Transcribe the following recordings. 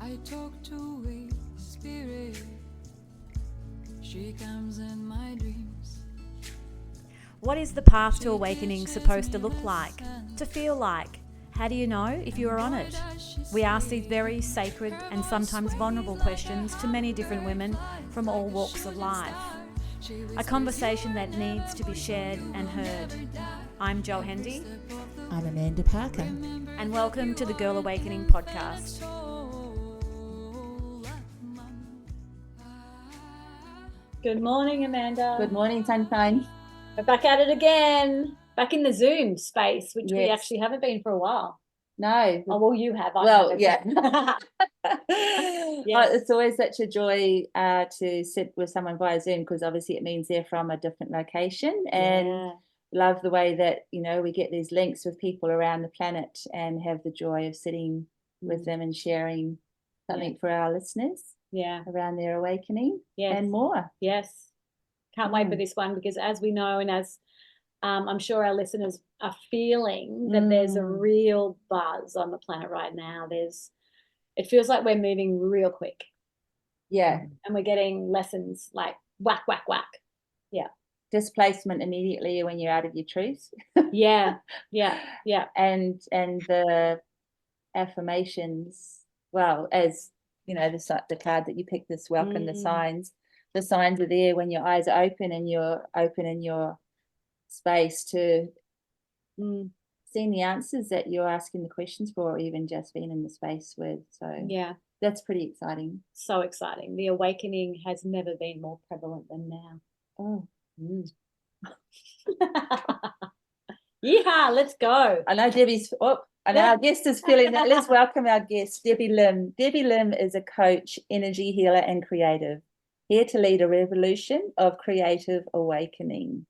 I talk to a spirit. She comes in my dreams. What is the path to awakening supposed to look like? To feel like? How do you know if you are on it? We ask these very sacred and sometimes vulnerable questions to many different women from all walks of life. A conversation that needs to be shared and heard. I'm Jo Hendy. I'm Amanda Parker. And welcome to the Girl Awakening podcast. Good morning, Amanda. Good morning, Sunshine. We're back at it again. Back in the Zoom space, which we Yes. actually haven't been for a while. No. Oh, well, you have. I Well, haven't. yeah. Yes. It's always such a joy to sit with someone via Zoom, because obviously it means they're from a different location, and love the way that, you know, we get these links with people around the planet and have the joy of sitting with them and sharing something for our listeners around their awakening and more. Yes. Can't wait for this one, because as we know, and as I'm sure our listeners are feeling, that there's a real buzz on the planet right now. It feels like we're moving real quick. Yeah. And we're getting lessons like whack, whack, whack. Yeah. Displacement immediately when you're out of your truth. Yeah. And the affirmations, well, as you know, the card that you picked, this welcome, the signs are there when your eyes are open and you're open in your space to seeing the answers that you're asking the questions for, or even just being in the space with. So that's pretty exciting. So exciting. The awakening has never been more prevalent than now. Oh. Yeehaw, let's go. I know Debbie's our guest is feeling that. Let's welcome our guest, Debbie Lim. Debbie Lim is a coach, energy healer, and creative, here to lead a revolution of creative awakening.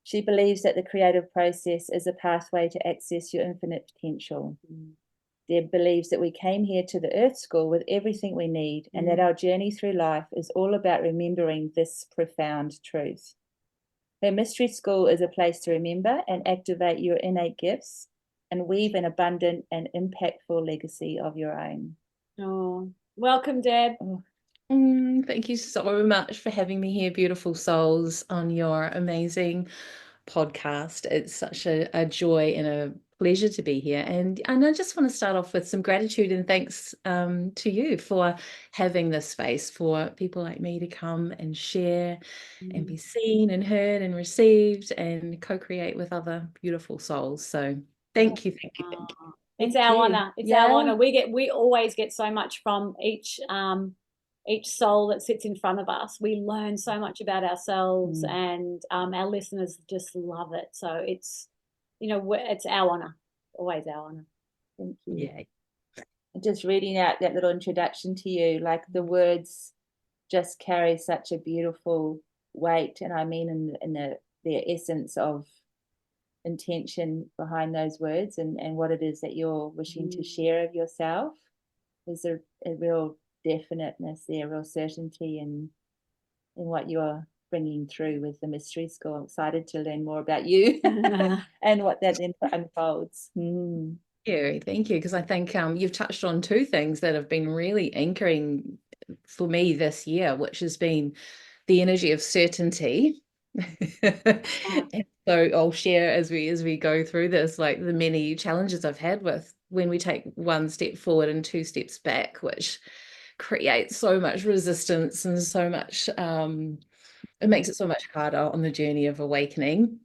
She believes that the creative process is a pathway to access your infinite potential. Deb believes that we came here to the Earth School with everything we need, and that our journey through life is all about remembering this profound truth. Her mystery school is a place to remember and activate your innate gifts and weave an abundant and impactful legacy of your own. Oh, welcome, Deb. Thank you so much for having me here, beautiful souls, on your amazing podcast. It's such a joy and a pleasure to be here. And I just want to start off with some gratitude and thanks to you for having this space for people like me to come and share and be seen and heard and received and co-create with other beautiful souls. So thank you. It's our honor. It's our honor. We always get so much from each soul that sits in front of us. We learn so much about ourselves, and our listeners just love it. So it's, it's our honor, always our honor. Thank you. Yeah. Just reading out that little introduction to you, like the words just carry such a beautiful weight, and I mean in the essence of intention behind those words, and what it is that you're wishing to share of yourself. There's a real definiteness there, real certainty in what you're bringing through with the mystery school. I'm excited to learn more about you and what that then unfolds. Thank you, because I think you've touched on two things that have been really anchoring for me this year, which has been the energy of certainty. And so I'll share as we go through this, like the many challenges I've had with when we take one step forward and two steps back, which creates so much resistance and so much it makes it so much harder on the journey of awakening.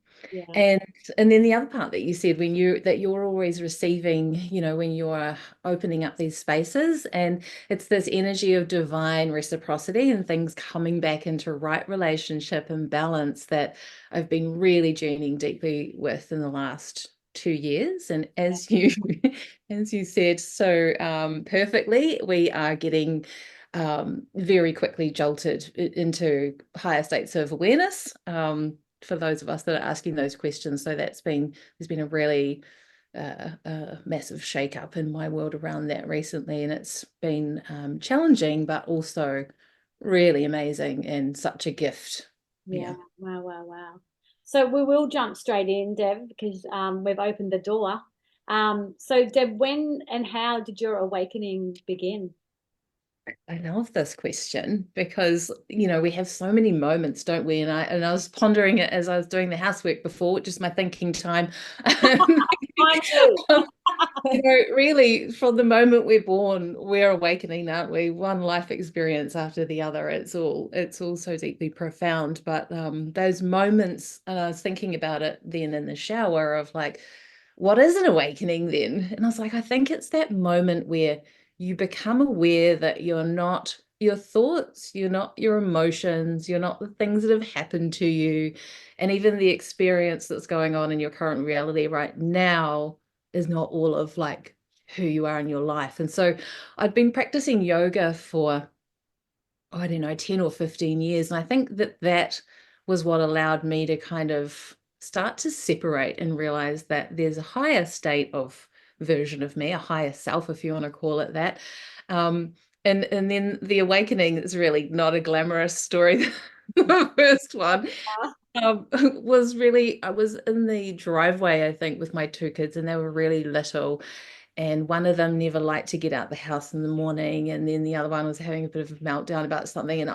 And then the other part that you said, that you're always receiving, when you're opening up these spaces, and it's this energy of divine reciprocity and things coming back into right relationship and balance that I've been really journeying deeply with in the last 2 years. And as you said so perfectly, we are getting very quickly jolted into higher states of awareness for those of us that are asking those questions. So there's been a really massive shake-up in my world around that recently, and it's been challenging but also really amazing and such a gift. Wow. So we will jump straight in, Deb, because we've opened the door. So Deb, when and how did your awakening begin? I love this question because, we have so many moments, don't we? And I was pondering it as I was doing the housework before, just my thinking time. Mine too. Really, from the moment we're born, we're awakening, aren't we? One life experience after the other. It's all so deeply profound. But those moments, and I was thinking about it then in the shower of like, what is an awakening then? And I was like, I think it's that moment where you become aware that you're not your thoughts, you're not your emotions, you're not the things that have happened to you, and even the experience that's going on in your current reality right now is not all of like who you are in your life. And so I'd been practicing yoga for, I don't know, 10 or 15 years. And I think that was what allowed me to kind of start to separate and realize that there's a higher state of version of me, a higher self, if you want to call it that. And then the awakening is really not a glamorous story. The first one was really, I was in the driveway, I think, with my two kids, and they were really little. And one of them never liked to get out the house in the morning, and then the other one was having a bit of a meltdown about something, and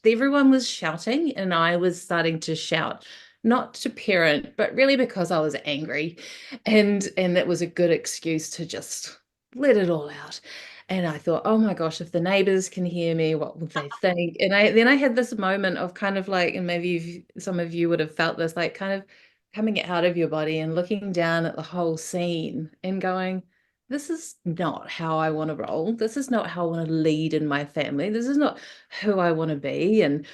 everyone was shouting, and I was starting to shout, not to parent, but really because I was angry, and that was a good excuse to just let it all out. And I thought, oh my gosh, if the neighbors can hear me, what would they think? And then I had this moment of kind of like, and maybe some of you would have felt this, like kind of coming out of your body and looking down at the whole scene and going, this is not how I want to roll. This is not how I want to lead in my family. This is not who I want to be. And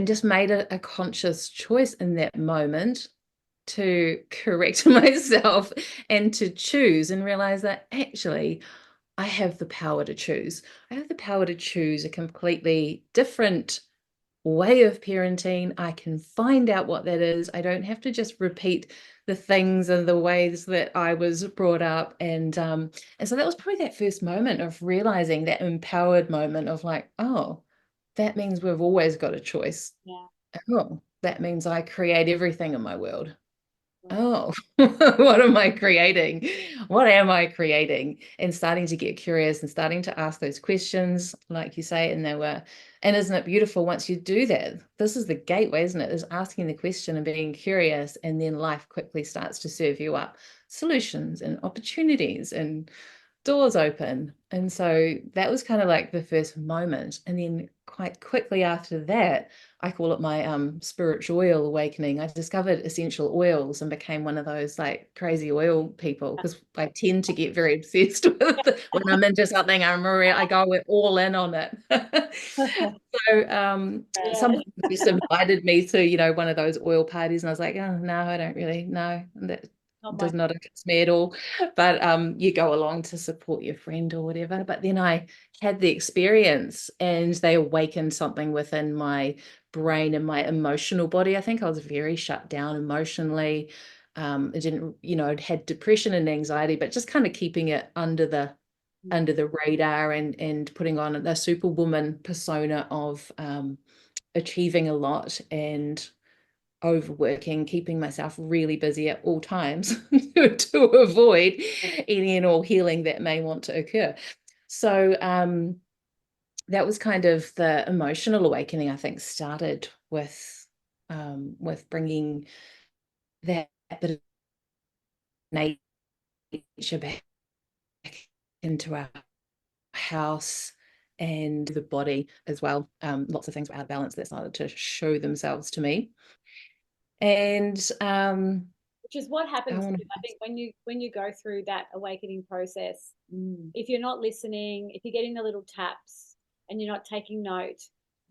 just made a conscious choice in that moment to correct myself and to choose and realize that actually I have the power to choose. I have the power to choose a completely different way of parenting. I can find out what that is. I don't have to just repeat the things and the ways that I was brought up. And so that was probably that first moment of realizing, that empowered moment of like, oh, that means we've always got a choice. Yeah. Oh, that means I create everything in my world. Oh, what am I creating? What am I creating? And starting to get curious and starting to ask those questions, like you say, and isn't it beautiful once you do that? This is the gateway, isn't it? Is asking the question and being curious, and then life quickly starts to serve you up solutions and opportunities and doors open. And so that was kind of like the first moment. And then quite quickly after that, I call it my spiritual oil awakening. I discovered essential oils and became one of those like crazy oil people, because I tend to get very obsessed with when I'm into something. I go all in on it. So somebody just invited me to, one of those oil parties, and I was like, oh no, I don't really know. That does not interest me at all. But you go along to support your friend or whatever. But then I had the experience, and they awakened something within my brain and my emotional body. I think I was very shut down emotionally. I didn't, I'd had depression and anxiety, but just kind of keeping it under the radar, and putting on the superwoman persona of achieving a lot and overworking, keeping myself really busy at all times to avoid any and all healing that may want to occur. So that was kind of the emotional awakening, I think, started with bringing that bit of nature back into our house and the body as well. Lots of things were out of balance that started to show themselves to me. And which is what happens, I think, when you go through that awakening process. If you're not listening, if you're getting the little taps and you're not taking note,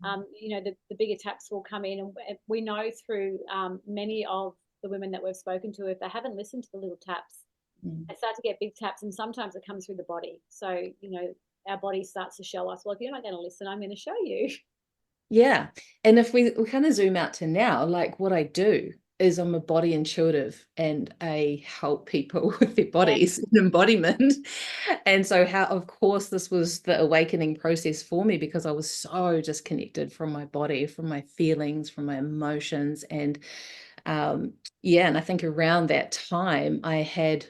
the bigger taps will come in. And we know through many of the women that we've spoken to, if they haven't listened to the little taps, they start to get big taps, and sometimes it comes through the body. So, our body starts to show us, well, if you're not going to listen, I'm going to show you. Yeah. And if we kind of zoom out to now, like what I do is I'm a body intuitive, and I help people with their bodies in embodiment. And so of course, this was the awakening process for me, because I was so disconnected from my body, from my feelings, from my emotions. And and I think around that time I had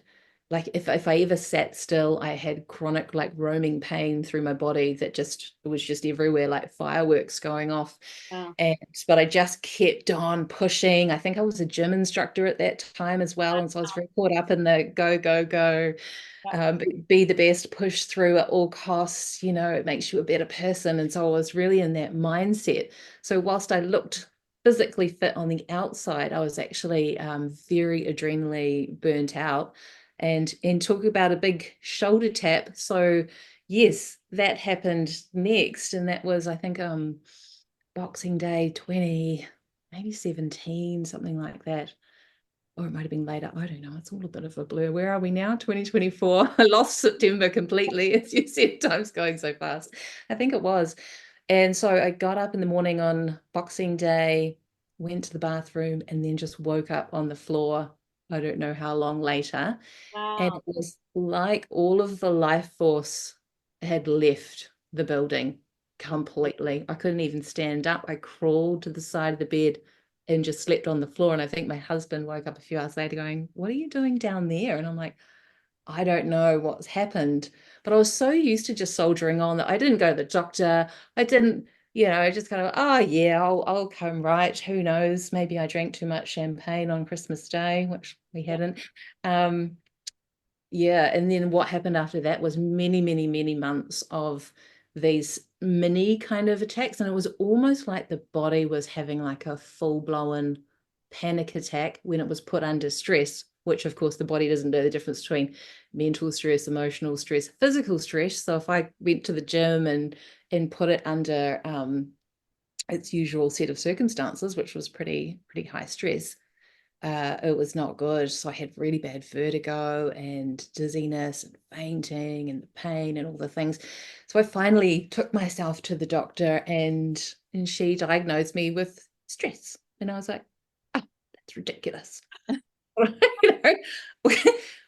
like if I ever sat still, I had chronic like roaming pain through my body that just, it was just everywhere, like fireworks going off. Wow. But I just kept on pushing. I think I was a gym instructor at that time as well. And so I was very caught up in the go, go, go, be the best, push through at all costs, you know, it makes you a better person. And so I was really in that mindset. So whilst I looked physically fit on the outside, I was actually very adrenally burnt out, and talk about a big shoulder tap. So yes, that happened next, and that was, I think, Boxing Day 20, maybe 17, something like that. Or it might have been later. I don't know. It's all a bit of a blur. Where are we now? 2024. I lost September completely. As you said, time's going so fast. I think it was. And so I got up in the morning on Boxing Day, went to the bathroom, and then just woke up on the floor. I don't know how long later. And it was like all of the life force had left the building completely. I couldn't even stand up. I crawled to the side of the bed and just slept on the floor. And I think my husband woke up a few hours later going, "What are you doing down there?" And I'm like, "I don't know what's happened." But I was so used to just soldiering on that I didn't go to the doctor. I didn't, I just kind of, oh yeah, I'll come right. Who knows? Maybe I drank too much champagne on Christmas Day, which we hadn't. Yeah, and then what happened after that was many, many, many months of these mini kind of attacks. And it was almost like the body was having like a full-blown panic attack when it was put under stress, which of course the body doesn't know the difference between mental stress, emotional stress, physical stress. So if I went to the gym and put it under its usual set of circumstances, which was pretty high stress, it was not good. So I had really bad vertigo and dizziness and fainting and the pain and all the things. So I finally took myself to the doctor, and she diagnosed me with stress. And I was like, oh, that's ridiculous. You know,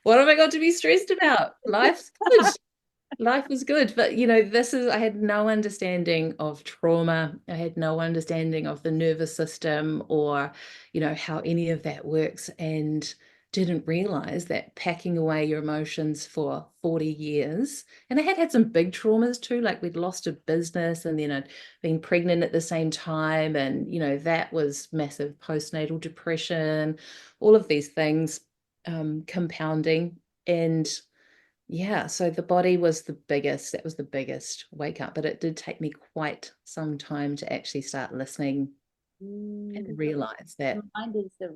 what have I got to be stressed about? Life's good. Life was good, but I had no understanding of trauma. I had no understanding of the nervous system, or how any of that works, and didn't realize that packing away your emotions for 40 years. And I had some big traumas too, like we'd lost a business, and then I'd been pregnant at the same time, and that was massive postnatal depression, all of these things compounding. And yeah, so the body was that was the biggest wake up, but it did take me quite some time to actually start listening and realize that. The mind is the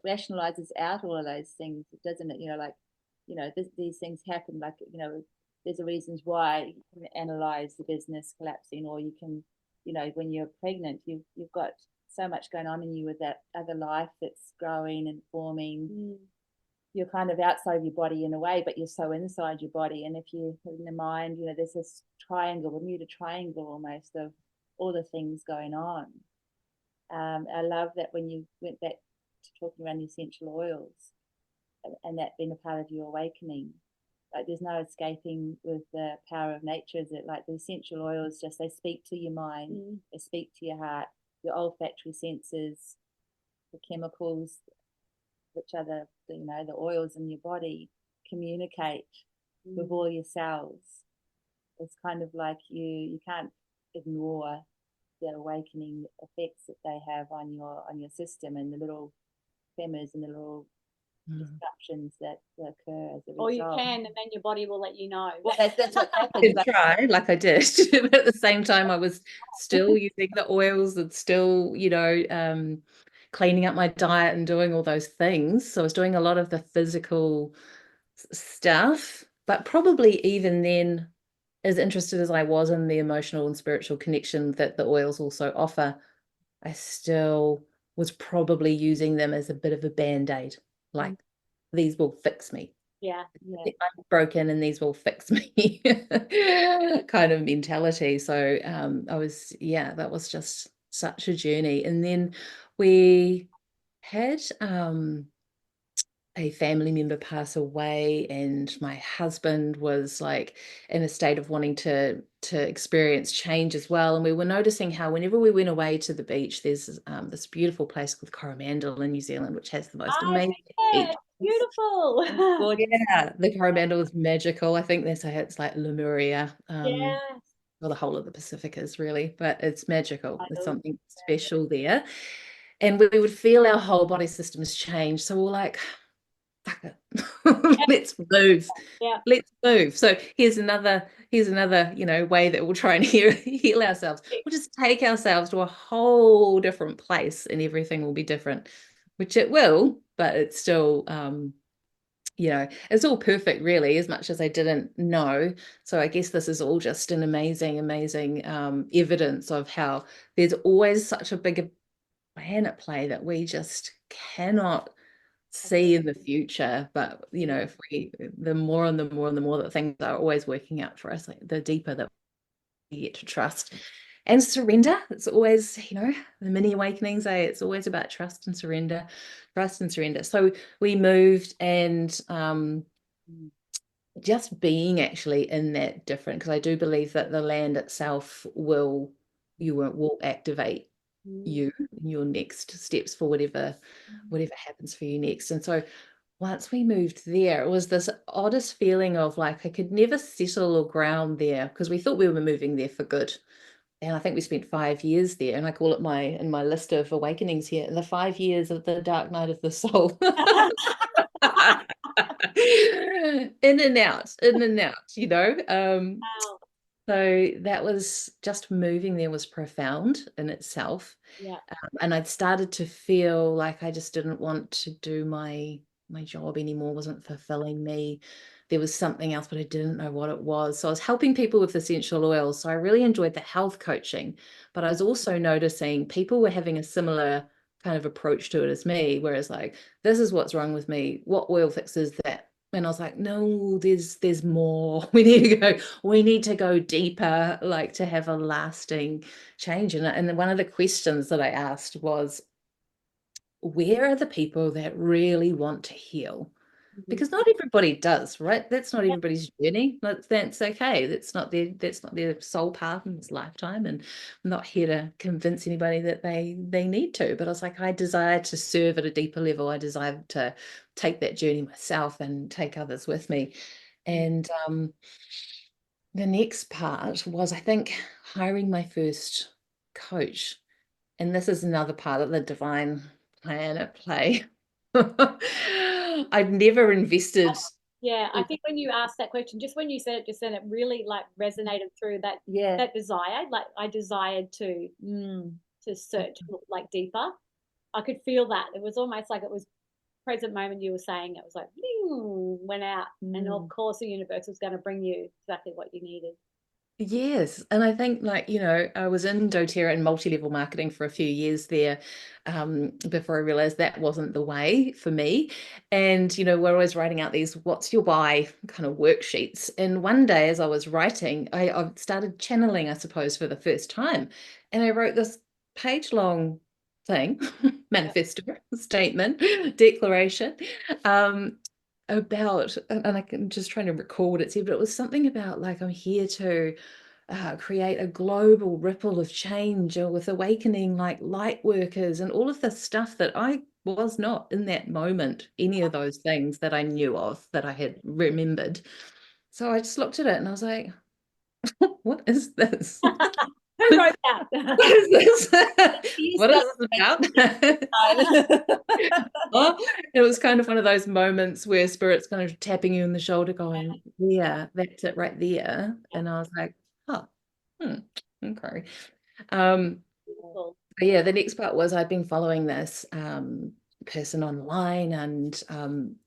rationalizes out all of those things, doesn't it? These things happen, like, there's a reasons why. You can analyze the business collapsing, or you can, when you're pregnant, you've got so much going on in you with that other life that's growing and forming. You're kind of outside of your body in a way, but you're so inside your body. And if you in the mind, there's this triangle, Bermuda Triangle almost, of all the things going on. I love that when you went back to talking around the essential oils, and that being a part of your awakening, like there's no escaping with the power of nature, is it? Like the essential oils, just they speak to your mind, they speak to your heart, your olfactory senses, the chemicals, which are the oils in your body, communicate with all your cells. It's kind of like you can't ignore the awakening effects that they have on your system, and the little tremors and the little disruptions that occur as a result. Or you can, and then your body will let you know. Well, that's what I happens. did try, like I did, but at the same time I was still using the oils and still cleaning up my diet and doing all those things. So I was doing a lot of the physical stuff, but probably even then, as interested as I was in the emotional and spiritual connection that the oils also offer, I still was probably using them as a bit of a band-aid, like these will fix me. Yeah. I'm broken and these will fix me kind of mentality. So that was just such a journey. And then we had a family member pass away, and my husband was like in a state of wanting to experience change as well. And we were noticing how whenever we went away to the beach, there's this beautiful place called Coromandel in New Zealand, which has the most amazing beach. beautiful. Gorgeous. Yeah, the Coromandel is magical. I think they say it's like Lemuria. Yeah. Well, the whole of the Pacific is really, but it's magical. There's Wild. something special there. And we would feel our whole body systems change. So we're like, fuck it. Let's move. Yeah. Let's move. So here's another, way that we'll try and heal ourselves. We'll just take ourselves to a whole different place and everything will be different, which it will, but it's still it's all perfect really, as much as I didn't know. So I guess this is all just an amazing evidence of how there's always such a bigger plan at play that we just cannot see in the future. But if the more and the more and the more that things are always working out for us, like the deeper that we get to trust and surrender. It's always, the mini awakenings, it's always about trust and surrender. So we moved, and just being actually in that different, because I do believe that the land itself will activate you in your next steps for whatever happens for you next. And so once we moved there, it was this oddest feeling of like I could never settle or ground there, because we thought we were moving there for good. And I think we spent 5 years there, and I call it in my list of awakenings here, the 5 years of the dark night of the soul. In and out, Wow. So that was just moving there was profound in itself. Yeah. And I'd started to feel like I just didn't want to do my job anymore, wasn't fulfilling me. There was something else, but I didn't know what it was. So I was helping people with essential oils. So I really enjoyed the health coaching, but I was also noticing people were having a similar kind of approach to it as me, whereas like, this is what's wrong with me. What oil fixes that? And I was like, no, there's more. We need to go deeper, like to have a lasting change. And one of the questions that I asked was, where are the people that really want to heal? Because not everybody does, right? That's not everybody's journey. That's okay. That's not their soul path in this lifetime. And I'm not here to convince anybody that they need to. But I was like, I desire to serve at a deeper level. I desire to take that journey myself and take others with me. And the next part was, I think, hiring my first coach. And this is another part of the divine plan at play. I'd never invested. Yeah, I think when you asked that question, just when you said it just then, it really like resonated through that desire. Like I desired to search like deeper. I could feel that. It was almost like it was present moment you were saying. It was like went out, and of course the universe was going to bring you exactly what you needed. Yes. And I think I was in doTERRA and multi-level marketing for a few years there before I realized that wasn't the way for me. And, we're always writing out these what's your why kind of worksheets. And one day as I was writing, I started channeling, I suppose, for the first time. And I wrote this page-long thing, manifesto, statement, declaration, about, and I'm just trying to recall what it said, but it was something about like, I'm here to create a global ripple of change, or with awakening like light workers, and all of the stuff that I was not in that moment, any of those things that I knew of, that I had remembered. So I just looked at it and I was like, what is this? Who wrote that? What is this? What is this about? Well, it was kind of one of those moments where spirit's kind of tapping you in the shoulder going, yeah, that's it right there. And I was like, okay. But yeah, the next part was I'd been following this person online and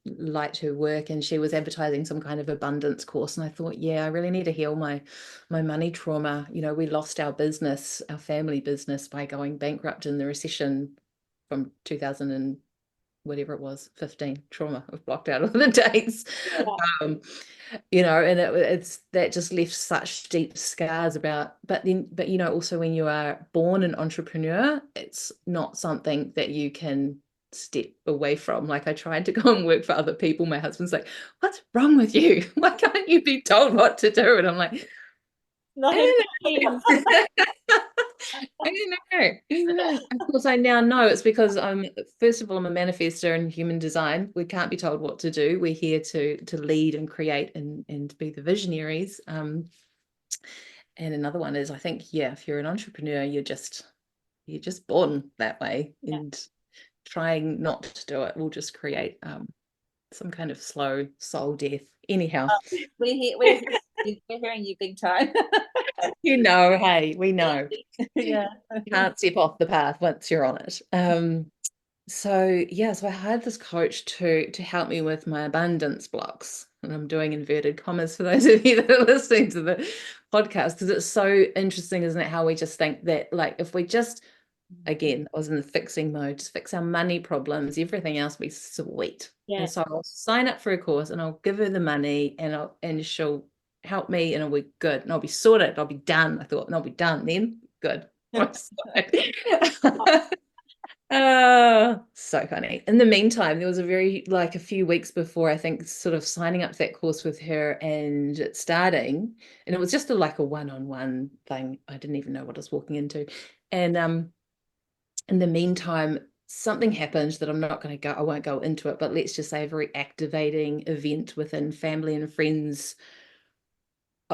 liked her work, and she was advertising some kind of abundance course, and I thought, yeah, I really need to heal my money trauma. We lost our business, our family business, by going bankrupt in the recession from 2000 and whatever it was, 15. Trauma, I've blocked out all the dates. And it's that just left such deep scars about, but also when you are born an entrepreneur, it's not something that you can step away from. Like, I tried to go and work for other people. My husband's like, what's wrong with you? Why can't you be told what to do? And I'm like, I know. Of course, I now know it's because first of all, I'm a manifestor in human design. We can't be told what to do. We're here to lead and create and be the visionaries. And another one is, I think, yeah, if you're an entrepreneur, you're just born that way, and trying not to do it will just create some kind of slow soul death. Anyhow, we're hearing you big time. you know, hey, we know. Yeah. You can't step off the path once you're on it. So I hired this coach to help me with my abundance blocks. And I'm doing inverted commas for those of you that are listening to the podcast, because it's so interesting, isn't it? How we just think that, like, if we just, again, I was in the fixing mode, just fix our money problems, everything else will be sweet. Yeah. And so I'll sign up for a course and I'll give her the money and she'll help me and it'll be good. And I'll be sorted. I'll be done. I thought, and I'll be done then. Good. So funny. In the meantime, there was a few weeks before, I think, sort of signing up to that course with her and starting, and it was just a one-on-one thing. I didn't even know what I was walking into. And in the meantime, something happened that I won't go into it, but let's just say a very activating event within family and friends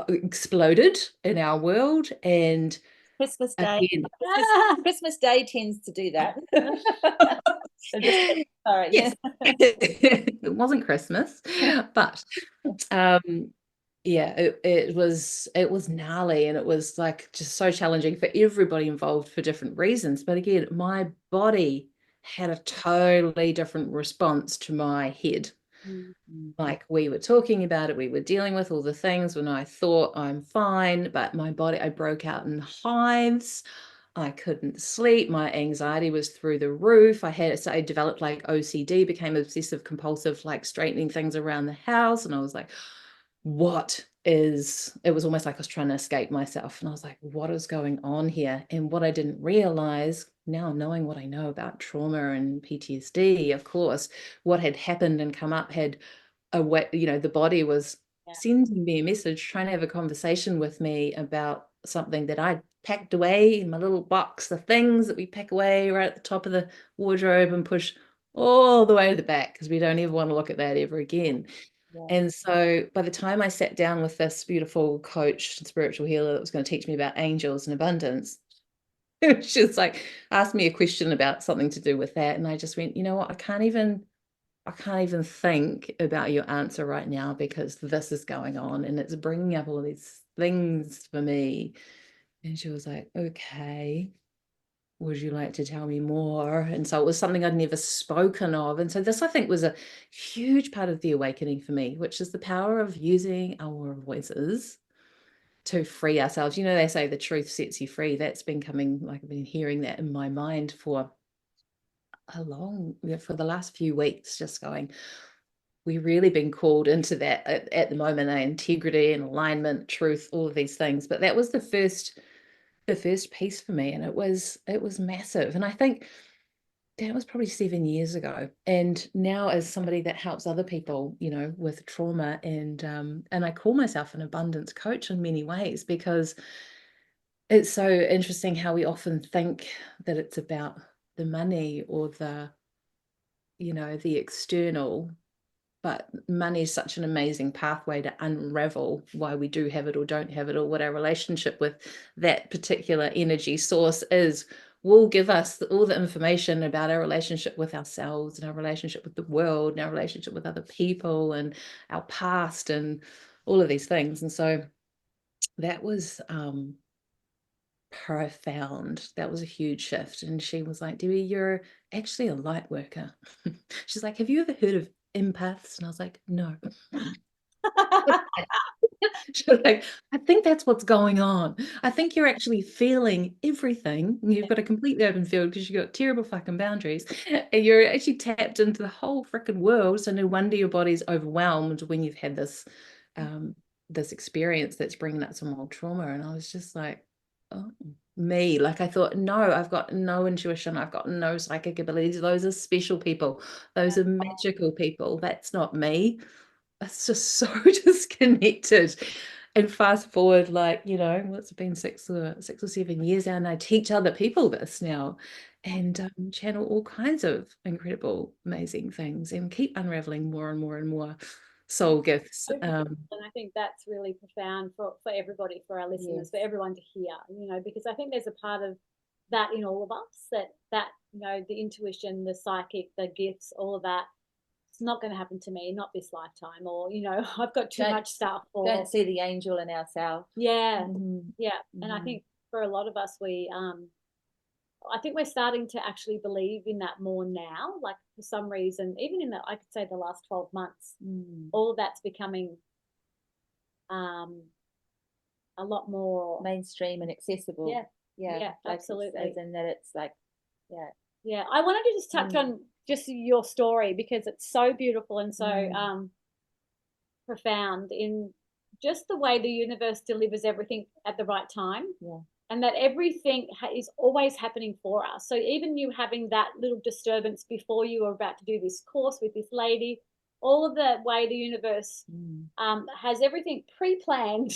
exploded in our world. And Christmas Day. again, Christmas Day tends to do that. Sorry. Yes. It wasn't Christmas, but it was gnarly, and it was like just so challenging for everybody involved for different reasons. But again, my body had a totally different response to my head. Like, we were talking about it, we were dealing with all the things when I thought I'm fine, but my body, I broke out in hives. I couldn't sleep. My anxiety was through the roof. I developed like OCD, became obsessive compulsive, like straightening things around the house. And I was like, it was almost like I was trying to escape myself. And I was like, what is going on here? And what I didn't realize, now knowing what I know about trauma and PTSD, of course, what had happened and come up had a way, the body was sending me a message, trying to have a conversation with me about something that I packed away in my little box, the things that we pack away right at the top of the wardrobe and push all the way to the back, because we don't ever want to look at that ever again. And so by the time I sat down with this beautiful coach, spiritual healer, that was going to teach me about angels and abundance, she was like, asked me a question about something to do with that. And I just went, you know what, I can't even think about your answer right now, because this is going on and it's bringing up all these things for me. And she was like, okay, would you like to tell me more? And so it was something I'd never spoken of. And so this, I think, was a huge part of the awakening for me, which is the power of using our voices to free ourselves. They say the truth sets you free. That's been coming, like, I've been hearing that in my mind for the last few weeks, just going, we've really been called into that at the moment, integrity and alignment, truth, all of these things. But that was the first piece for me, and it was massive. And I think that was probably 7 years ago. And now, as somebody that helps other people, with trauma, and I call myself an abundance coach in many ways, because it's so interesting how we often think that it's about the money or the external. But money is such an amazing pathway to unravel why we do have it or don't have it, or what our relationship with that particular energy source is. Will give us all the information about our relationship with ourselves and our relationship with the world and our relationship with other people and our past and all of these things. And so that was profound. That was a huge shift. And she was like, Debbie, you're actually a light worker. She's like, have you ever heard of empaths? And I was like, no. She was like, I think that's what's going on. I think you're actually feeling everything. You've got a completely open field because you've got terrible fucking boundaries. And you're actually tapped into the whole freaking world. So no wonder your body's overwhelmed when you've had this this experience that's bringing up some old trauma. And I was just like, oh, me. Like, I thought, no, I've got no intuition. I've got no psychic abilities. Those are special people. Those are magical people. That's not me. That's just so disconnected. And fast forward, like, you know, what's it been, 6 or 7 years now, and I teach other people this now, and channel all kinds of incredible, amazing things, and keep unraveling more and more and more soul gifts. And I think that's really profound for everybody, for our listeners, for everyone to hear, you know, because I think there's a part of that in all of us, that you know, the intuition, the psychic, the gifts, all of that. It's not going to happen to me, not this lifetime, or, you know, I've got too much stuff. Or don't see the angel in ourselves. Yeah. And I think for a lot of us, I think we're starting to actually believe in that more now. Like, for some reason, even in I could say the last 12 months, all of that's becoming a lot more mainstream and accessible. Yeah, like absolutely. As in that it's like, yeah. I wanted to just touch on just your story, because it's so beautiful and so profound in just the way the universe delivers everything at the right time. And that everything is always happening for us. So even you having that little disturbance before you were about to do this course with this lady, all of the way the universe has everything pre-planned,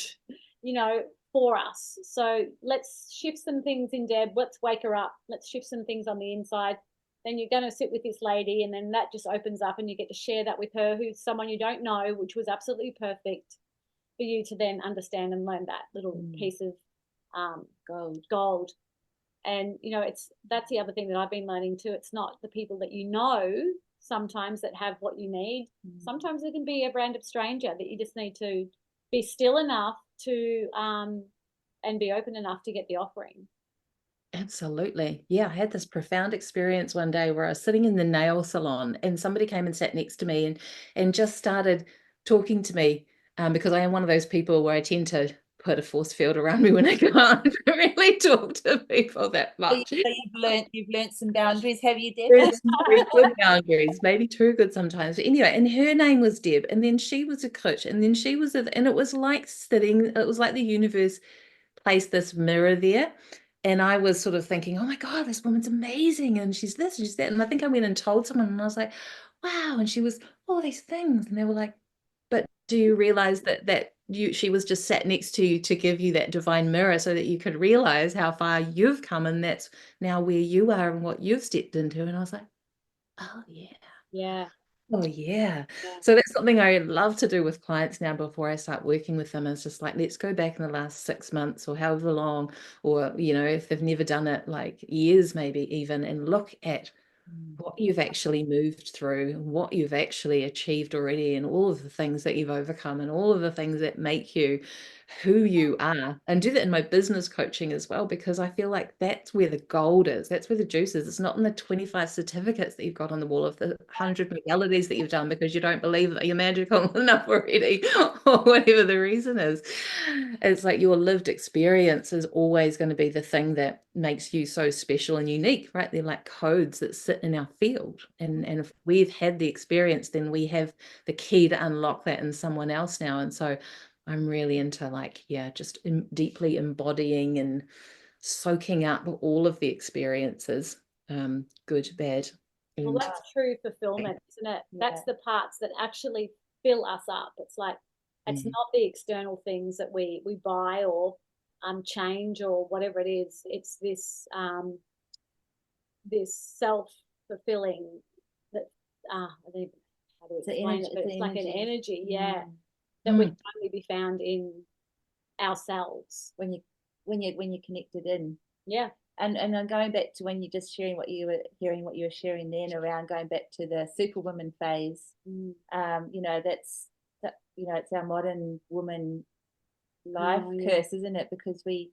you know, for us. So let's shift some things in Deb. Let's wake her up. Let's shift some things on the inside. Then you're going to sit with this lady, and then that just opens up, and you get to share that with her, who's someone you don't know, which was absolutely perfect for you to then understand and learn that little piece of gold. And, you know, that's the other thing that I've been learning too. It's not the people that you know sometimes that have what you need. Sometimes it can be a random stranger that you just need to be still enough to and be open enough to get the offering. Absolutely. Yeah, I had this profound experience one day where I was sitting in the nail salon, and somebody came and sat next to me and just started talking to me, because I am one of those people where I tend to put a force field around me when I can't really talk to people that much. So you've learned some boundaries, have you, Deb? Very good boundaries, maybe too good sometimes. But anyway, and her name was Deb, and then she was a coach, and then she was and it was like the universe placed this mirror there. And I was sort of thinking, oh my God, this woman's amazing. And she's this, and she's that. And I think I went and told someone, and I was like, wow. And she was all these things. And they were like, but do you realize that she was just sat next to you to give you that divine mirror so that you could realize how far you've come, and that's now where you are and what you've stepped into. And I was like, oh yeah. Yeah. Oh yeah. So that's something I love to do with clients now before I start working with them. It's just like, let's go back in the last 6 months or however long, or, you know, if they've never done it, like years maybe even, and look at what you've actually moved through, what you've actually achieved already, and all of the things that you've overcome, and all of the things that make you who you are. And do that in my business coaching as well, because I feel like that's where the gold is. That's where the juice is. It's not in the 25 certificates that you've got on the wall of the 100 modalities that you've done because you don't believe that you're magical enough already, or whatever the reason is. It's like your lived experience is always going to be the thing that makes you so special and unique, right? They're like codes that sit in our field. And if we've had the experience, then we have the key to unlock that in someone else now. And so I'm really into just deeply embodying and soaking up all of the experiences, good, bad. Well, that's true fulfillment, isn't it? That's the parts that actually fill us up. It's like, it's not the external things that we buy or change or whatever it is. It's this this self-fulfilling that I don't even know how to explain it, but it's like an energy, that would only be found in ourselves when you're connected in. And I'm going back to when you're just sharing what you were sharing then around going back to the superwoman phase. You know, it's our modern woman life curse, isn't it? Because we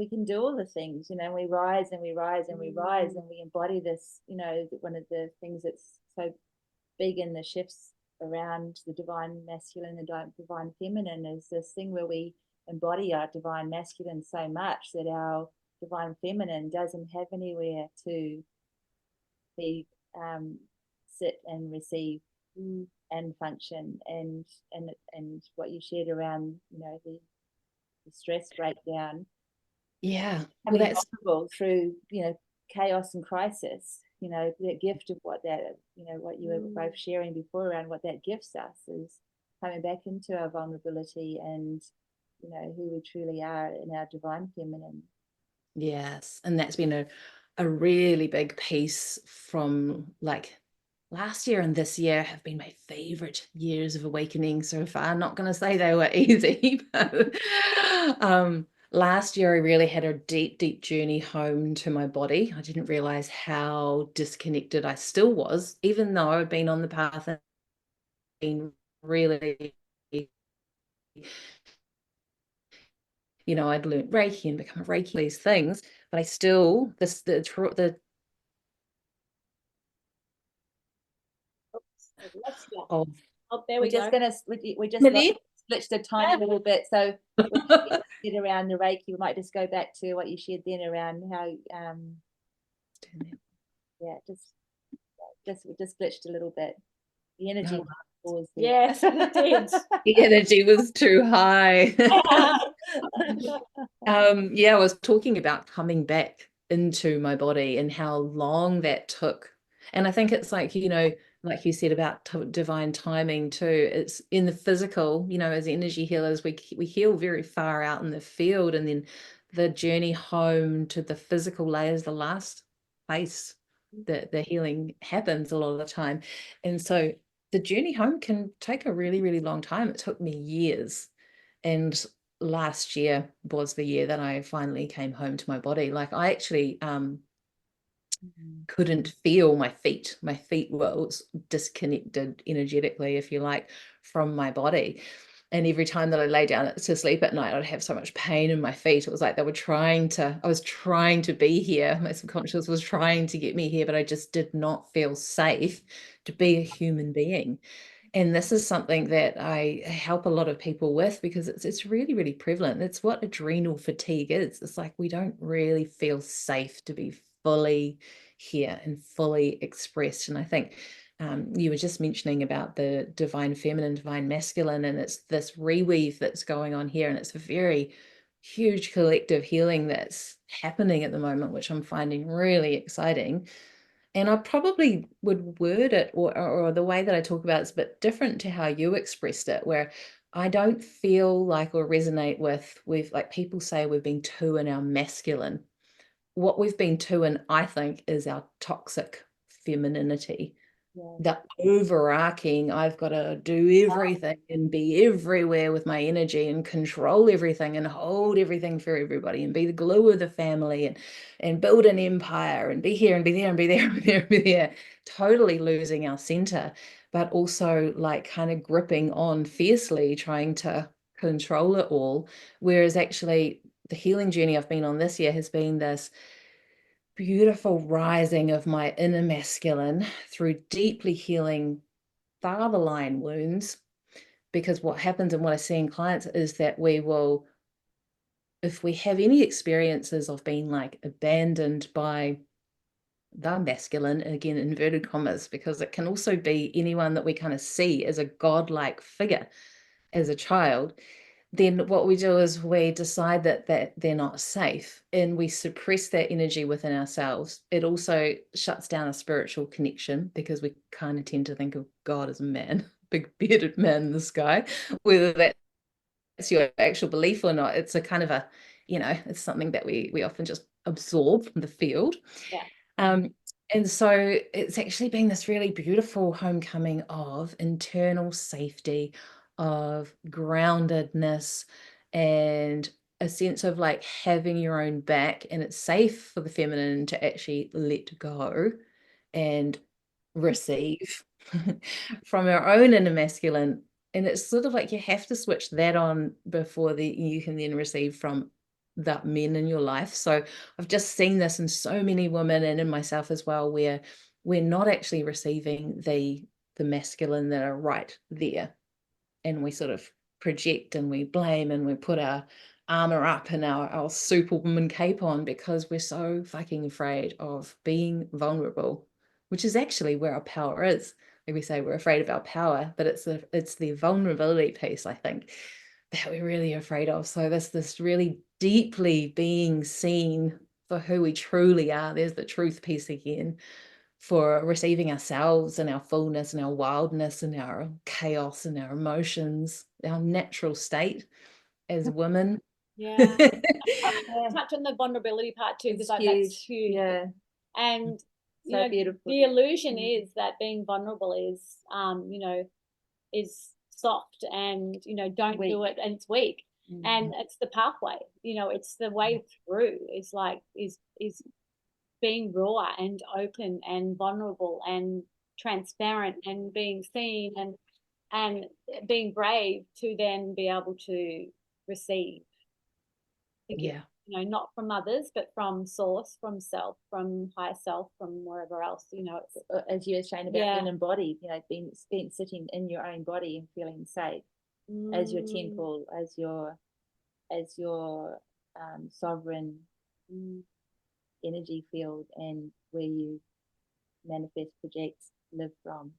can do all the things, you know, we rise and we rise and we rise, and we embody this, you know, one of the things that's so big in the shifts around the divine masculine and divine feminine is this thing where we embody our divine masculine so much that our divine feminine doesn't have anywhere to be sit and receive and function, and what you shared around, you know, the stress breakdown, well, that's through, you know, chaos and crisis, you know, the gift of what that, you know, what you were both sharing before around what that gifts us is coming back into our vulnerability and, you know, who we truly are in our divine feminine. Yes, and that's been a really big piece from like last year and this year have been my favorite years of awakening so far. I'm not going to say they were easy, but last year I really had a deep journey home to my body. I didn't realize how disconnected I still was, even though I've been on the path and been really, you know, I'd learned Reiki and become a Reiki, these things, but I still, the Oh, there we're we just go. gonna we just switched a tiny little bit, so get around the Reiki. We might just go back to what you shared then around how yeah, just glitched a little bit. The energy was there. Yes, it did. The energy was too high. Yeah, I was talking about coming back into my body and how long that took. And I think it's like, you know, like you said about divine timing too. It's in the physical, you know, as energy healers, we heal very far out in the field, and then the journey home to the physical layer is the last place that the healing happens a lot of the time. And so the journey home can take a really long time. It took me years. And last year was the year that I finally came home to my body. Like I actually couldn't feel my feet. My feet were disconnected energetically, if you like, from my body. And every time that I lay down to sleep at night, I'd have so much pain in my feet. It was like I was trying to be here. My subconscious was trying to get me here, but I just did not feel safe to be a human being. And this is something that I help a lot of people with, because it's really prevalent. It's what adrenal fatigue is. It's like we don't really feel safe to be fully here and fully expressed. And I think you were just mentioning about the divine feminine, divine masculine, and it's this reweave that's going on here. And it's a very huge collective healing that's happening at the moment, which I'm finding really exciting. And I probably would word it, or the way that I talk about it is a bit different to how you expressed it, where I don't feel like or resonate with, like people say we've been too in our masculine. What we've been too in, I think, is our toxic femininity. The overarching, I've got to do everything and be everywhere with my energy and control everything and hold everything for everybody and be the glue of the family and build an empire and be here and be there and be there and be there and be there, totally losing our center, but also like kind of gripping on fiercely, trying to control it all. Whereas actually the healing journey I've been on this year has been this beautiful rising of my inner masculine through deeply healing father line wounds. Because what happens and what I see in clients is that we will, if we have any experiences of being like abandoned by the masculine, again, inverted commas, because it can also be anyone that we kind of see as a godlike figure as a child, then what we do is we decide that they're not safe, and we suppress that energy within ourselves. It also shuts down a spiritual connection, because we kind of tend to think of God as a man, big bearded man in the sky, whether that's your actual belief or not. It's a kind of a, you know, it's something that we often just absorb from the field. And so it's actually been this really beautiful homecoming of internal safety, of groundedness, and a sense of like having your own back. And it's safe for the feminine to actually let go and receive from our own inner masculine. And it's sort of like you have to switch that on before you can then receive from that men in your life. So I've just seen this in so many women and in myself as well, where we're not actually receiving the masculine that are right there. And we sort of project and we blame and we put our armor up and our superwoman cape on, because we're so fucking afraid of being vulnerable, which is actually where our power is. Like we say, we're afraid of our power, but it's the vulnerability piece, I think, that we're really afraid of. So this really deeply being seen for who we truly are. There's the truth piece again. for receiving ourselves and our fullness and our wildness and our chaos and our emotions, our natural state as women. Yeah. Touch on the vulnerability part too, because like that's huge. Yeah. And you So know, beautiful. the illusion is that being vulnerable is you know, is soft and, you know, don't do it, and it's weak. And it's the pathway, you know, it's the way through. It's like is being raw and open and vulnerable and transparent and being seen and being brave to then be able to receive the gift, you know, not from others, but from source, from self, from higher self, from wherever else, you know. It's, as you were saying about being embodied, you know, being spent sitting in your own body and feeling safe as your temple, as your sovereign energy field, and where you manifest, project, live from.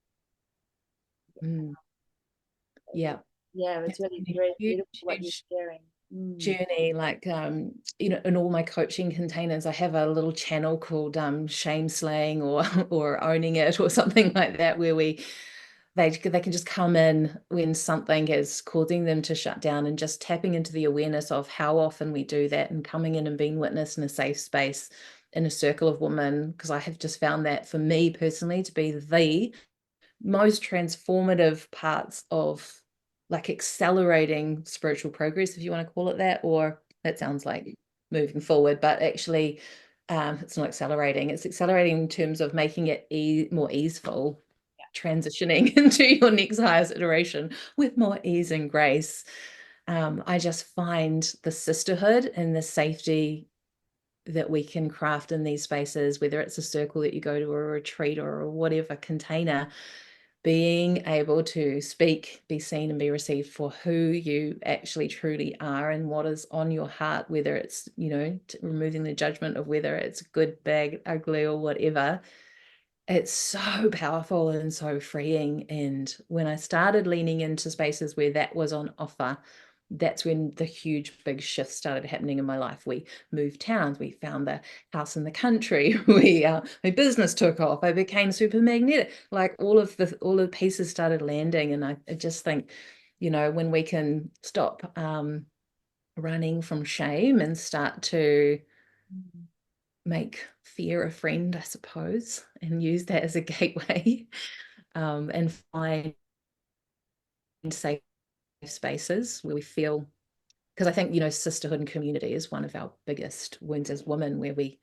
Yeah, it's really very beautiful what you're sharing. Journey, like you know, in all my coaching containers I have a little channel called shame slaying or owning it or something like that, where they can just come in when something is causing them to shut down, and just tapping into the awareness of how often we do that, and coming in and being witnessed in a safe space in a circle of women, because I have just found that for me personally to be the most transformative parts of like accelerating spiritual progress, if you want to call it that, or that sounds like moving forward, but actually it's not accelerating, it's accelerating in terms of making it more easeful, transitioning into your next highest iteration with more ease and grace. I just find the sisterhood and the safety that we can craft in these spaces, whether it's a circle that you go to, or a retreat, or whatever container, being able to speak, be seen, and be received for who you actually truly are and what is on your heart, whether it's, you know, removing the judgment of whether it's good, bad, ugly, or whatever. It's so powerful and so freeing. And when I started leaning into spaces where that was on offer, that's when the huge big shifts started happening in my life. We moved towns, we found the house in the country, my business took off, I became super magnetic, like all of the pieces started landing. And I just think, you know, when we can stop running from shame and start to make fear a friend, I suppose, and use that as a gateway, and find safe spaces where we feel, because I think, you know, sisterhood and community is one of our biggest wounds as women, where we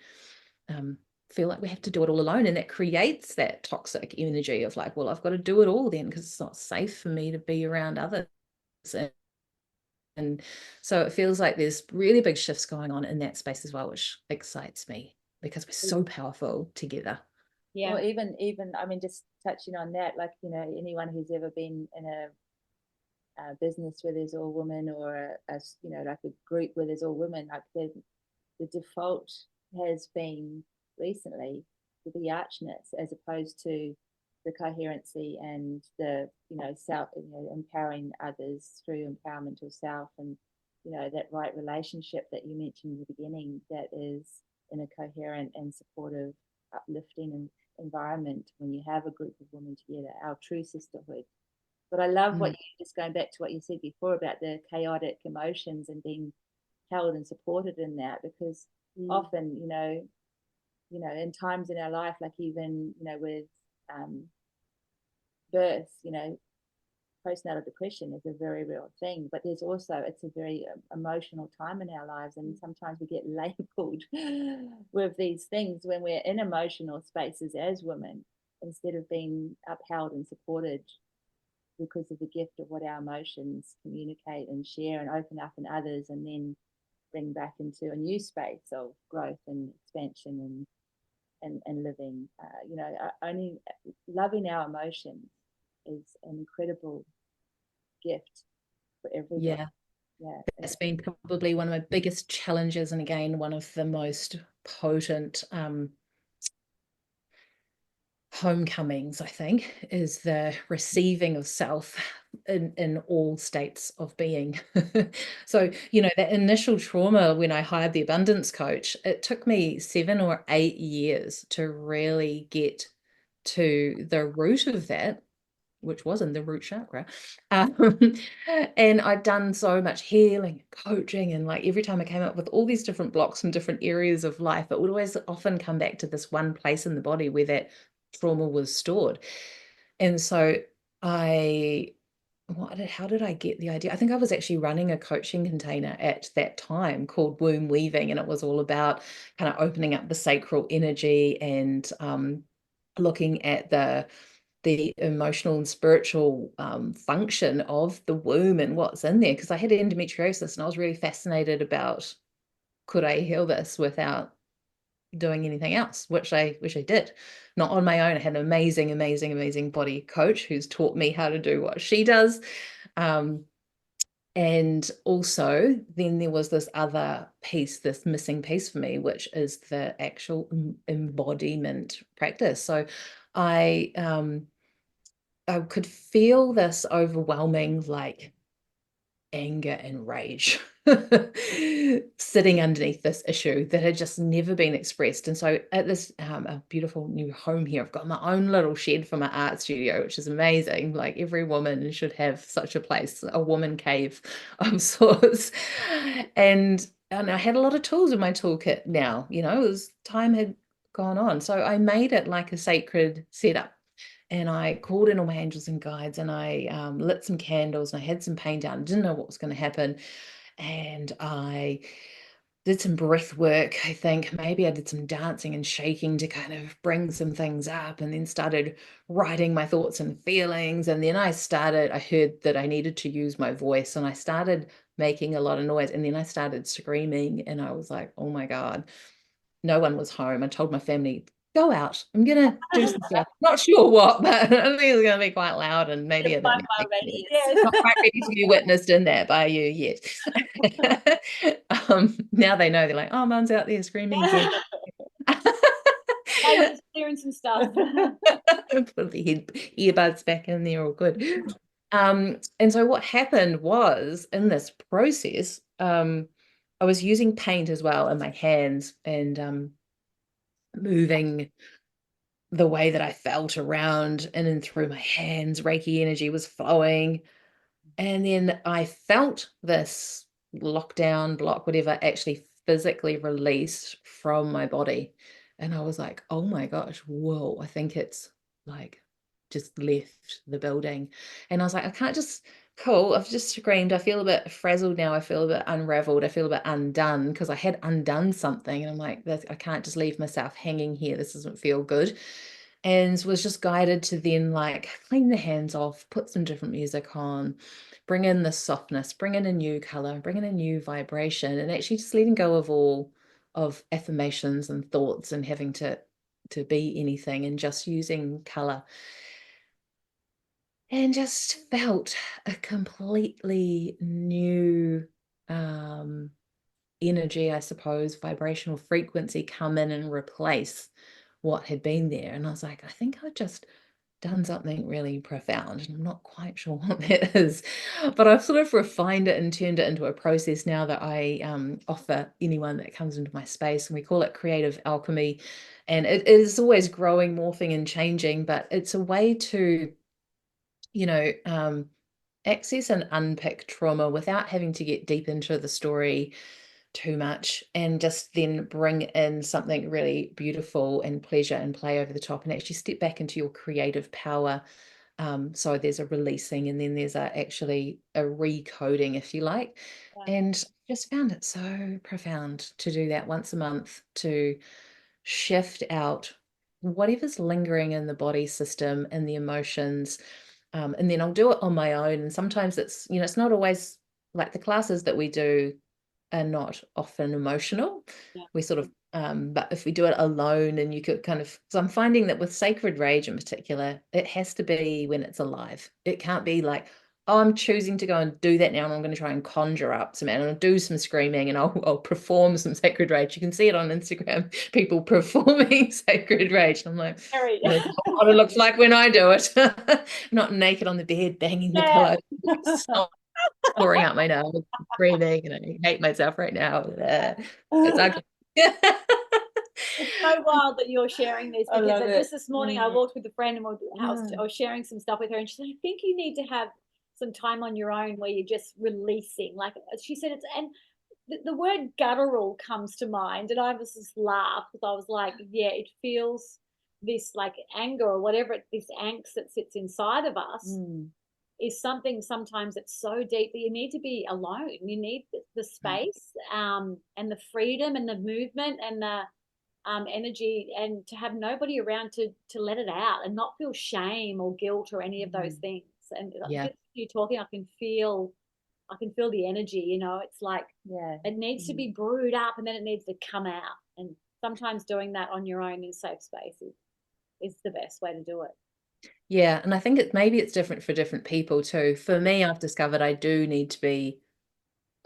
feel like we have to do it all alone, and that creates that toxic energy of like, well, I've got to do it all then because it's not safe for me to be around others. And so it feels like there's really big shifts going on in that space as well, which excites me because we're so powerful together. Yeah. Well, even I mean, just touching on that, like, you know, anyone who's ever been in a business where there's all women, or a you know, like a group where there's all women, like the default has been recently to be archness, as opposed to the coherency and the, you know, self, you know, empowering others through empowerment of self, and, you know, that right relationship that you mentioned in the beginning, that is in a coherent and supportive, uplifting environment when you have a group of women together, our true sisterhood. But I love what you, just going back to what you said before about the chaotic emotions and being held and supported in that, because often, you know, in times in our life, like even, you know, with birth, you know, postnatal depression is a very real thing, but there's also, it's a very emotional time in our lives, and sometimes we get labeled with these things when we're in emotional spaces as women, instead of being upheld and supported because of the gift of what our emotions communicate and share and open up in others, and then bring back into a new space of growth and expansion and living. You know, only loving our emotions is an incredible gift for everybody. Yeah, it's been probably one of my biggest challenges, and again, one of the most potent homecomings, I think, is the receiving of self in all states of being. So, you know, that initial trauma when I hired the abundance coach, it took me 7 or 8 years to really get to the root of that, which was in the root chakra. And I'd done so much healing, coaching, and like every time I came up with all these different blocks from different areas of life, it would always often come back to this one place in the body where that trauma was stored. And so how did I get the idea? I think I was actually running a coaching container at that time called Womb Weaving, and it was all about kind of opening up the sacral energy and looking at the emotional and spiritual function of the womb and what's in there, because I had endometriosis and I was really fascinated about, could I heal this without doing anything else, which I did, not on my own. I had an amazing body coach who's taught me how to do what she does. And also then there was this other piece, this missing piece for me, which is the actual embodiment practice. So I could feel this overwhelming like anger and rage sitting underneath this issue that had just never been expressed. And so at this a beautiful new home here, I've got my own little shed for my art studio, which is amazing. Like every woman should have such a place, a woman cave of sorts. And I had a lot of tools in my toolkit now, time had gone on. So I made it like a sacred setup. And I called in all my angels and guides, and I lit some candles, and I had some paint down. I didn't know what was going to happen. And I did some breath work. I think maybe I did some dancing and shaking to kind of bring some things up, and then started writing my thoughts and feelings. And then I heard that I needed to use my voice, and I started making a lot of noise. And then I started screaming, and I was like, oh my God, no one was home. I told my family, go out, I'm gonna do some stuff, not sure what, but I think it's gonna be quite loud and maybe a bit not quite ready to be witnessed in that by you yet. Now they know, they're like, oh, Mum's out there screaming again. Doing some stuff. Put the earbuds back in there, all good. And so what happened was, in this process, I was using paint as well in my hands, and moving the way that I felt around in and through my hands. Reiki energy was flowing. And then I felt this lockdown, block, whatever, actually physically released from my body. And I was like, oh my gosh, whoa, I think it's like just left the building. And I was like, I can't just, cool, I've just screamed. I feel a bit frazzled now. I feel a bit unraveled. I feel a bit undone, because I had undone something. And I'm like, I can't just leave myself hanging here. This doesn't feel good. And was just guided to then like clean the hands off, put some different music on, bring in the softness, bring in a new color, bring in a new vibration, and actually just letting go of all of affirmations and thoughts and having to be anything, and just using color. And just felt a completely new energy, I suppose, vibrational frequency come in and replace what had been there. And I was like, I think I've just done something really profound, and I'm not quite sure what that is, but I've sort of refined it and turned it into a process now that I offer anyone that comes into my space, and we call it creative alchemy. And it is always growing, morphing and changing, but it's a way to access and unpick trauma without having to get deep into the story too much, and just then bring in something really beautiful and pleasure and play over the top, and actually step back into your creative power. So there's a releasing, and then there's actually a recoding, if you like. Yeah. And just found it so profound to do that once a month, to shift out whatever's lingering in the body system and the emotions. And then I'll do it on my own. And sometimes it's, it's not always like the classes that we do are not often emotional. Yeah. We sort of, but if we do it alone, and you could kind of, so I'm finding that with sacred rage in particular, it has to be when it's alive. It can't be like, oh, I'm choosing to go and do that now, and I'm going to try and conjure up some, and I'll do some screaming, and I'll perform some sacred rage. You can see it on Instagram, people performing sacred rage. And I'm like, that's what it looks like when I do it. Not naked on the bed, banging the pillow, pouring out my nose, screaming, and I hate myself right now. It's ugly. It's so wild that you're sharing this, I because love just it. this morning I walked with a friend and I Mm. was sharing some stuff with her, and she said, I think you need to have some time on your own where you're just releasing. Like she said, and the word guttural comes to mind, and I was just laughed, because I was like, yeah, it feels this like anger or whatever, this angst that sits inside of us is something sometimes it's so deep that you need to be alone. You need the space and the freedom and the movement and the energy, and to have nobody around to let it out and not feel shame or guilt or any of those things. And just you talking, I can feel the energy, you know. It's like it needs to be brewed up and then it needs to come out. And sometimes doing that on your own in safe space is the best way to do it. Yeah, and I think maybe it's different for different people too. For me, I've discovered I do need to be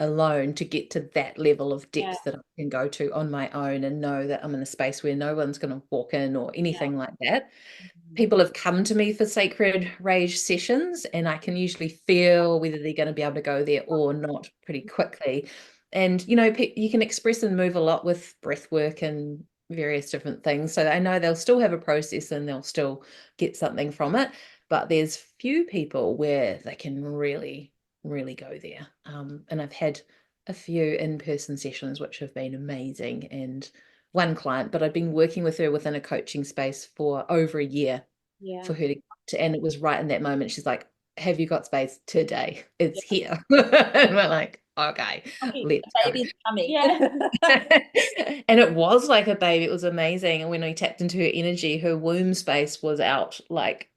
alone to get to that level of depth that I can go to on my own and know that I'm in a space where no one's going to walk in or anything like that. People have come to me for sacred rage sessions, and I can usually feel whether they're going to be able to go there or not pretty quickly. And, you know, you can express and move a lot with breath work and various different things. So I know they'll still have a process and they'll still get something from it. But there's few people where they can really, really go there. And I've had a few in-person sessions which have been amazing. And one client, but I'd been working with her within a coaching space for over a year for her to, and it was right in that moment. She's like, have you got space today? It's here. And we're like, okay, let's go. Baby's coming. Yeah. And it was like a baby. It was amazing. And when we tapped into her energy, her womb space was out like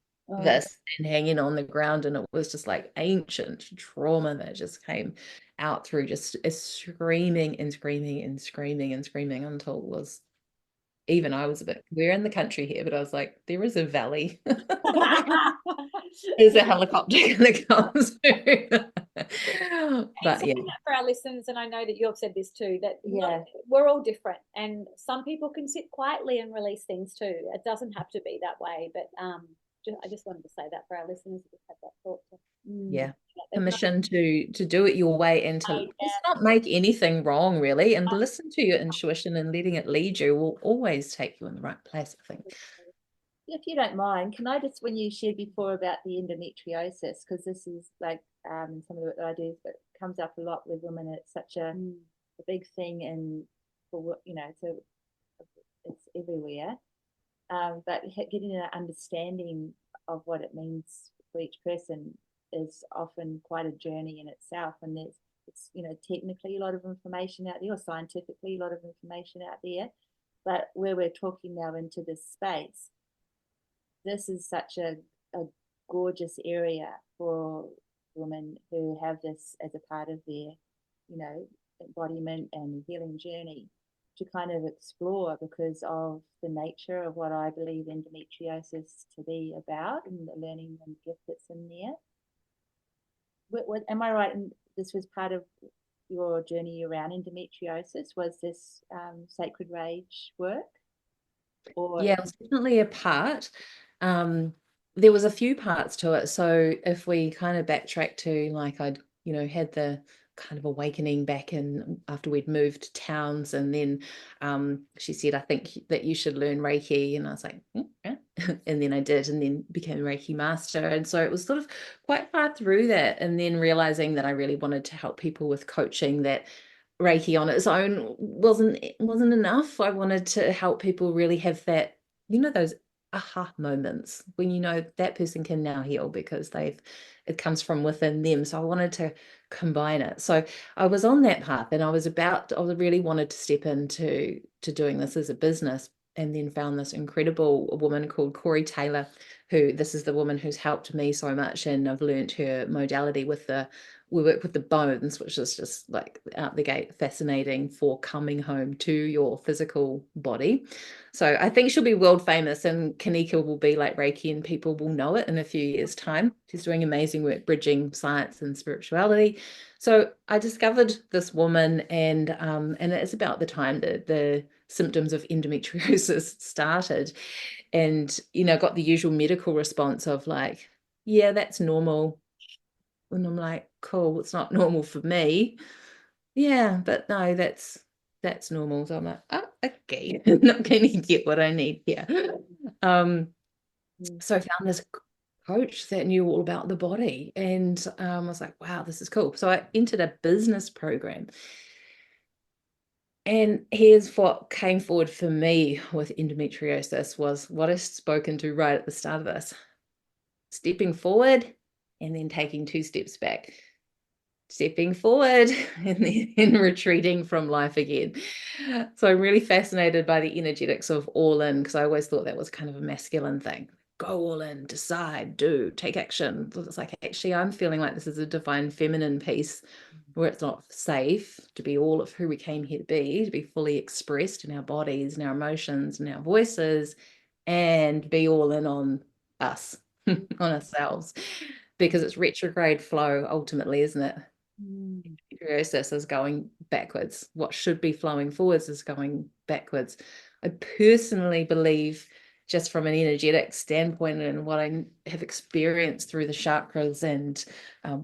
this and hanging on the ground. And it was just like ancient trauma that just came out through just screaming and screaming and screaming and screaming until it was, even I was a bit, we're in the country here, but I was like, there is a valley. There's a helicopter that comes through. But yeah. For our listeners, and I know that you've said this too, that we're all different, and some people can sit quietly and release things too. It doesn't have to be that way, but I just wanted to say that for our listeners who have that thought. Permission to do it your way and to just not make anything wrong, really, and listen to your intuition and letting it lead you will always take you in the right place, I think. If you don't mind, can I just, when you shared before about the endometriosis, because this is like some of the work that I do, but comes up a lot with women. It's such a big thing, and for, you know, so it's everywhere. But getting an understanding of what it means for each person is often quite a journey in itself. And it's you know, technically a lot of information out there, or scientifically a lot of information out there. But where we're talking now into this space, this is such a gorgeous area for women who have this as a part of their, you know, embodiment and healing journey to kind of explore, because of the nature of what I believe endometriosis to be about and the learning and gift that's in there. What am I right? And this was part of your journey around endometriosis, was this sacred rage work? Or yeah, it was definitely a part. There was a few parts to it. So if we kind of backtrack to, like, I'd, you know, had the kind of awakening back in after we'd moved towns, and then she said, I think that you should learn Reiki, and I was like, yeah. And then I did, and then became a Reiki Master. And so it was sort of quite far through that, and then realizing that I really wanted to help people with coaching, that Reiki on its own wasn't enough. I wanted to help people really have that, you know, those aha moments when you know that person can now heal because it comes from within them. So I wanted to combine it. So I was on that path, and I really wanted to step into doing this as a business, and then found this incredible woman called Corey Taylor, who, this is the woman who's helped me so much, and I've learned her modality we work with the bones, which is just like out the gate fascinating for coming home to your physical body. So I think she'll be world famous, and Kanika will be like Reiki, and people will know it in a few years' time. She's doing amazing work bridging science and spirituality. So I discovered this woman, and it's about the time that the symptoms of endometriosis started, and, you know, got the usual medical response of like, yeah, that's normal. And I'm like, cool, it's not normal for me. Yeah, but no, that's that's normal. So I'm like, oh, okay, I'm not going to get what I need here. So I found this coach that knew all about the body, and I was like, wow, this is cool. So I entered a business program. And here's what came forward for me with endometriosis was what I've spoken to right at the start of this. Stepping forward and then taking 2 steps back. Stepping forward and then retreating from life again. So I'm really fascinated by the energetics of all in, because I always thought that was kind of a masculine thing. Go all in, decide, do, take action. It's like, actually, I'm feeling like this is a divine feminine piece where it's not safe to be all of who we came here to be fully expressed in our bodies and our emotions and our voices, and be all in on us, on ourselves, because it's retrograde flow ultimately, isn't it? Endometriosis is going backwards. What should be flowing forwards is going backwards. I personally believe, just from an energetic standpoint and what I have experienced through the chakras and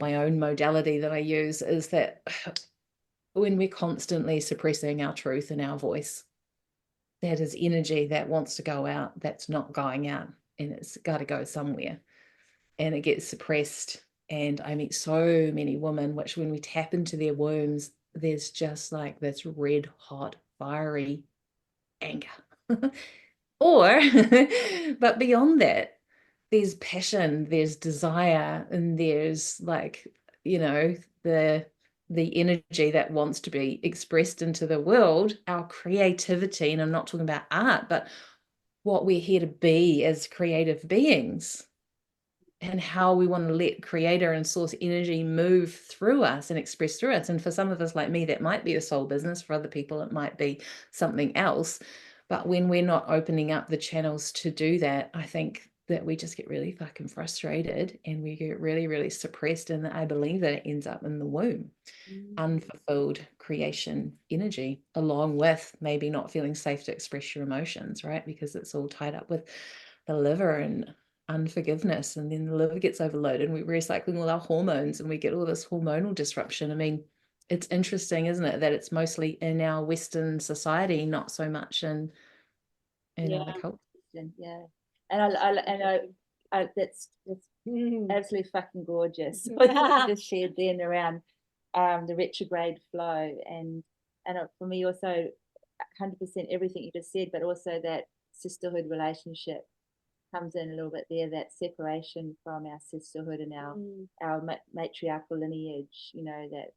my own modality that I use, is that when we're constantly suppressing our truth and our voice, that is energy that wants to go out, that's not going out, and it's got to go somewhere, and it gets suppressed. And I meet so many women, which when we tap into their wombs, there's just like this red hot, fiery anger. Or, but beyond that, there's passion, there's desire, and there's like, you know, the energy that wants to be expressed into the world, our creativity. And I'm not talking about art, but what we're here to be as creative beings, and how we want to let creator and source energy move through us and express through us. And for some of us like me, that might be a soul business. For other people, it might be something else. But when we're not opening up the channels to do that, I think that we just get really fucking frustrated, and we get really, really suppressed. And I believe that it ends up in the womb, unfulfilled creation energy, along with maybe not feeling safe to express your emotions, right? Because it's all tied up with the liver and unforgiveness, and then the liver gets overloaded, and we're recycling all our hormones, and we get all this hormonal disruption. I mean, it's interesting, isn't it, that it's mostly in our Western society, not so much in other cultures. Yeah, and I that's absolutely fucking gorgeous. What you just shared then around the retrograde flow, and for me also 100% everything you just said, but also that sisterhood relationship comes in a little bit there, that separation from our sisterhood and our matriarchal lineage, you know, that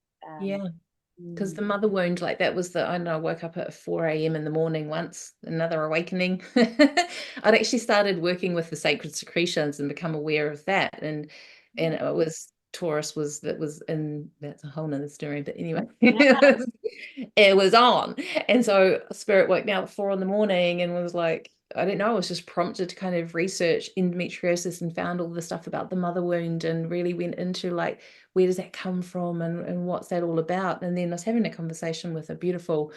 because the mother wound, like that was I know I woke up at 4 a.m. in the morning once, another awakening. I'd actually started working with the sacred secretions and become aware of that, and it was Taurus that's a whole nother story, but anyway, it was on. And so spirit woke me up at 4 in the morning and was like, I don't know, I was just prompted to kind of research endometriosis, and found all the stuff about the mother wound, and really went into like, where does that come from, and what's that all about? And then I was having a conversation with a beautiful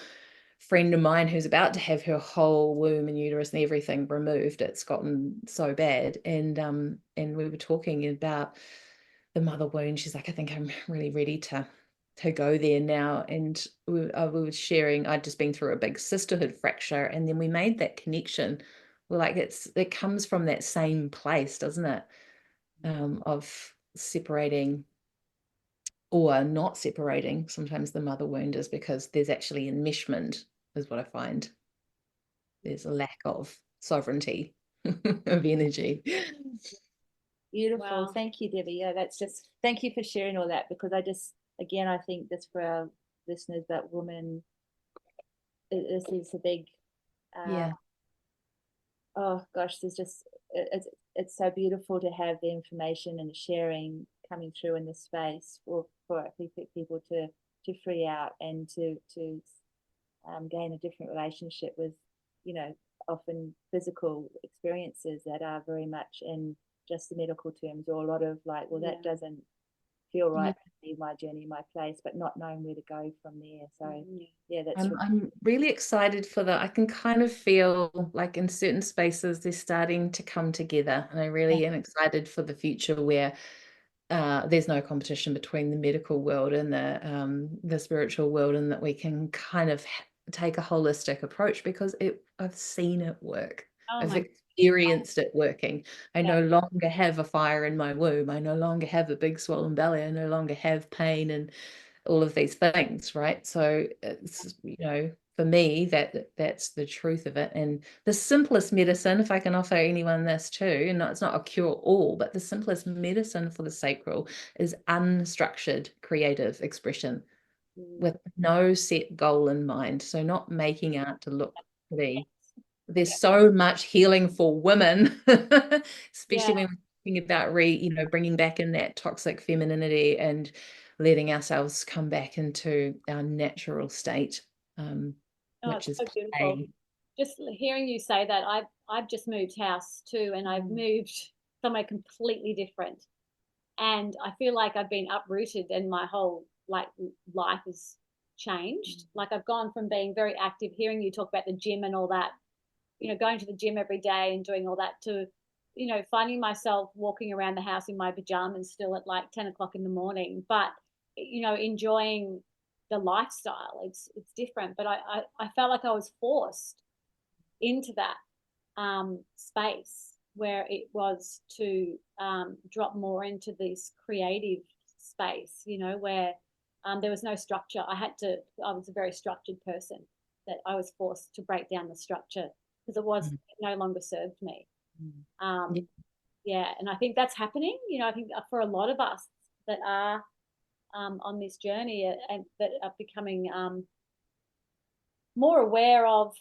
friend of mine who's about to have her whole womb and uterus and everything removed. It's gotten so bad. And we were talking about the mother wound. She's like, I think I'm really ready to go there now. And we were sharing, I'd just been through a big sisterhood fracture, and then we made that connection. We're like, it comes from that same place, doesn't it? Of separating or not separating. Sometimes the mother wound is because there's actually enmeshment, is what I find. There's a lack of sovereignty of energy. Beautiful. Wow. Thank you, Debbie. Yeah, thank you for sharing all that, because I think this for our listeners, that women, this is a big, oh gosh, it's so beautiful to have the information and sharing coming through in this space for people to free out and to gain a different relationship with, you know, often physical experiences that are very much in just the medical terms, or a lot of like, well, that doesn't feel right to me, my journey, my place, but not knowing where to go from there. So I'm really excited for that. I can kind of feel like in certain spaces they're starting to come together, and I really am excited for the future where there's no competition between the medical world and the spiritual world, and that we can kind of take a holistic approach because I've seen it work. Oh I've my, experienced it working. I yeah. no longer have a fire in my womb. I no longer have a big swollen belly. I no longer have pain and all of these things, right? So it's, you know, for me, that's the truth of it. And the simplest medicine, if I can offer anyone this too, and it's not a cure-all, but the simplest medicine for the sacral is unstructured creative expression with no set goal in mind. So not making art to look pretty. There's so much healing for women, especially when we're thinking about bringing back in that toxic femininity and letting ourselves come back into our natural state, which is so beautiful. play. Just hearing you say that, I've just moved house too, and I've moved somewhere completely different, and I feel like I've been uprooted, and my whole life has changed. Like I've gone from being very active, hearing you talk about the gym and all that, going to the gym every day and doing all that, to finding myself walking around the house in my pajamas still at like 10 o'clock in the morning, but enjoying the lifestyle. It's different, but I felt like I was forced into that space where it was to drop more into this creative space, where there was no structure. I was a very structured person, that I was forced to break down the structure because it no longer served me. And I think that's happening. I think for a lot of us that are on this journey and that are becoming more aware of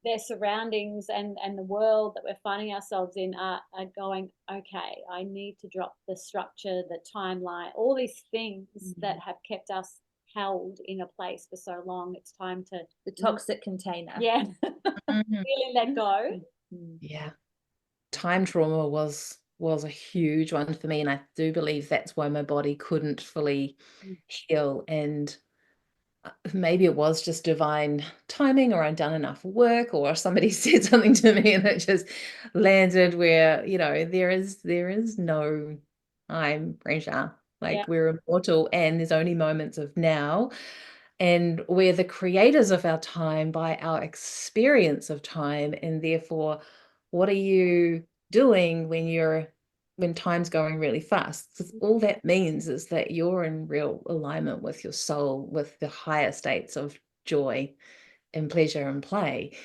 their surroundings and the world that we're finding ourselves in, are going, okay, I need to drop the structure, the timeline, all these things that have kept us held in a place for so long. It's time to the toxic container. Really let go. Time trauma was a huge one for me, and I do believe that's why my body couldn't fully heal. And maybe it was just divine timing, or I'd done enough work, or somebody said something to me and it just landed where, there is no time pressure. We're immortal, and there's only moments of now, and we're the creators of our time by our experience of time. And therefore, what are you doing when time's going really fast? Because all that means is that you're in real alignment with your soul, with the higher states of joy and pleasure and play.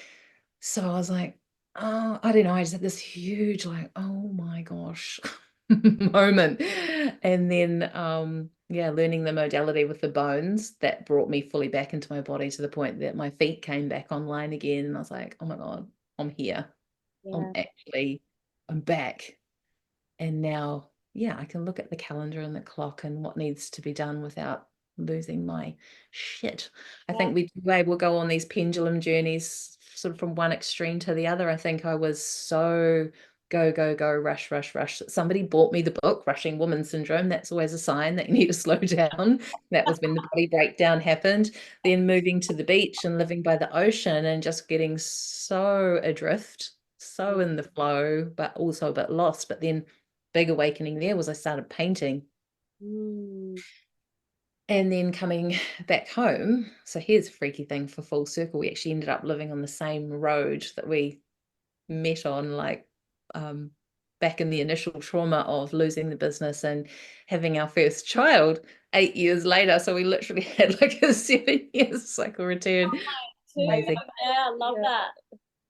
So I was like, oh, I don't know, I just had this huge oh my gosh moment. And then learning the modality with the bones, that brought me fully back into my body, to the point that my feet came back online again, and I was like, oh my God, I'm here. I'm back. And now, I can look at the calendar and the clock and what needs to be done without losing my shit. I think we will go on these pendulum journeys, sort of from one extreme to the other. I think I was so go, go, go, rush, rush, rush. Somebody bought me the book, Rushing Woman Syndrome. That's always a sign that you need to slow down. That was when the body breakdown happened. Then moving to the beach and living by the ocean and just getting so adrift, so in the flow, but also a bit lost. But then big awakening there was I started painting. And then coming back home, so here's a freaky thing for full circle. We actually ended up living on the same road that we met on, back in the initial trauma of losing the business and having our first child 8 years later. So we literally had a 7 year cycle return. Amazing. I love that.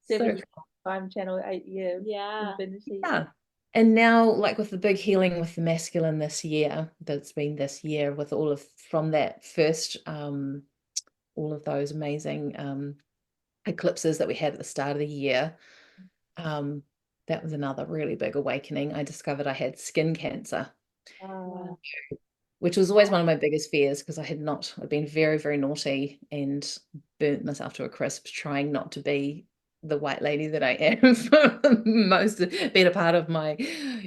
7 time channel, 8 years. And now, with the big healing with the masculine this year, that's been this year, with from that first, all of those amazing eclipses that we had at the start of the year, that was another really big awakening. I discovered I had skin cancer, which was always one of my biggest fears, because I'd been very, very naughty and burnt myself to a crisp, trying not to be the white lady that I am for the better part of my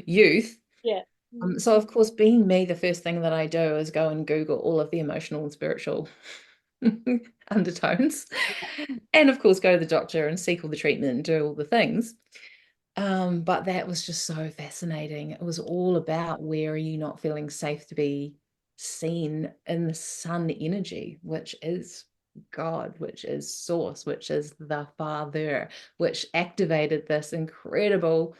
youth. So of course, being me, the first thing that I do is go and Google all of the emotional and spiritual undertones, and of course go to the doctor and seek all the treatment and do all the things. But that was just so fascinating. It was all about, where are you not feeling safe to be seen in the sun energy, which is God, which is source, which is the Father, which activated this incredible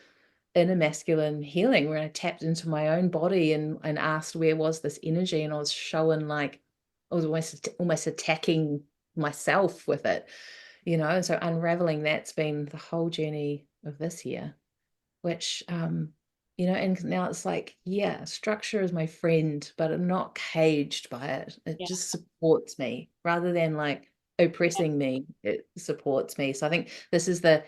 inner masculine healing, where I tapped into my own body and asked where was this energy, and I was showing like I was almost attacking myself with it, you know. And so unraveling that's been the whole journey of this year, which you know, and now it's like, yeah, structure is my friend, but I'm not caged by it. It just supports me rather than like oppressing me. It supports me. So I think this is the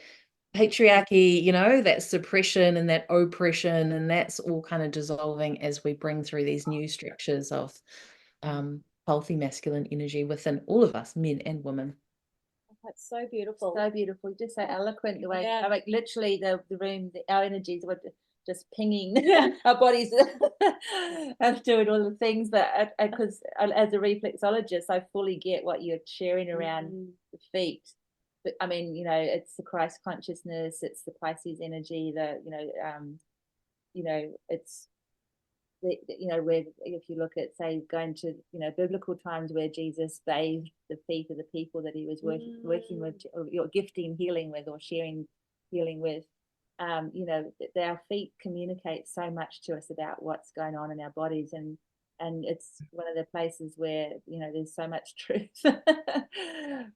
patriarchy, you know, that suppression and that oppression, and that's all kind of dissolving as we bring through these new structures of healthy masculine energy within all of us, men and women. That's so beautiful. So beautiful. Just so eloquent the way, like literally the room, our energies were just pinging our bodies and doing all the things. But because as a reflexologist, I fully get what you're sharing around the feet. But I mean, you know, it's the Christ consciousness, it's the Pisces energy, it's you know, where if you look at, say, going to, you know, biblical times where Jesus bathed the feet of the people that he was working with, or gifting healing with, or sharing healing with, you know, our feet communicate so much to us about what's going on in our bodies, and it's one of the places where, you know, there's so much truth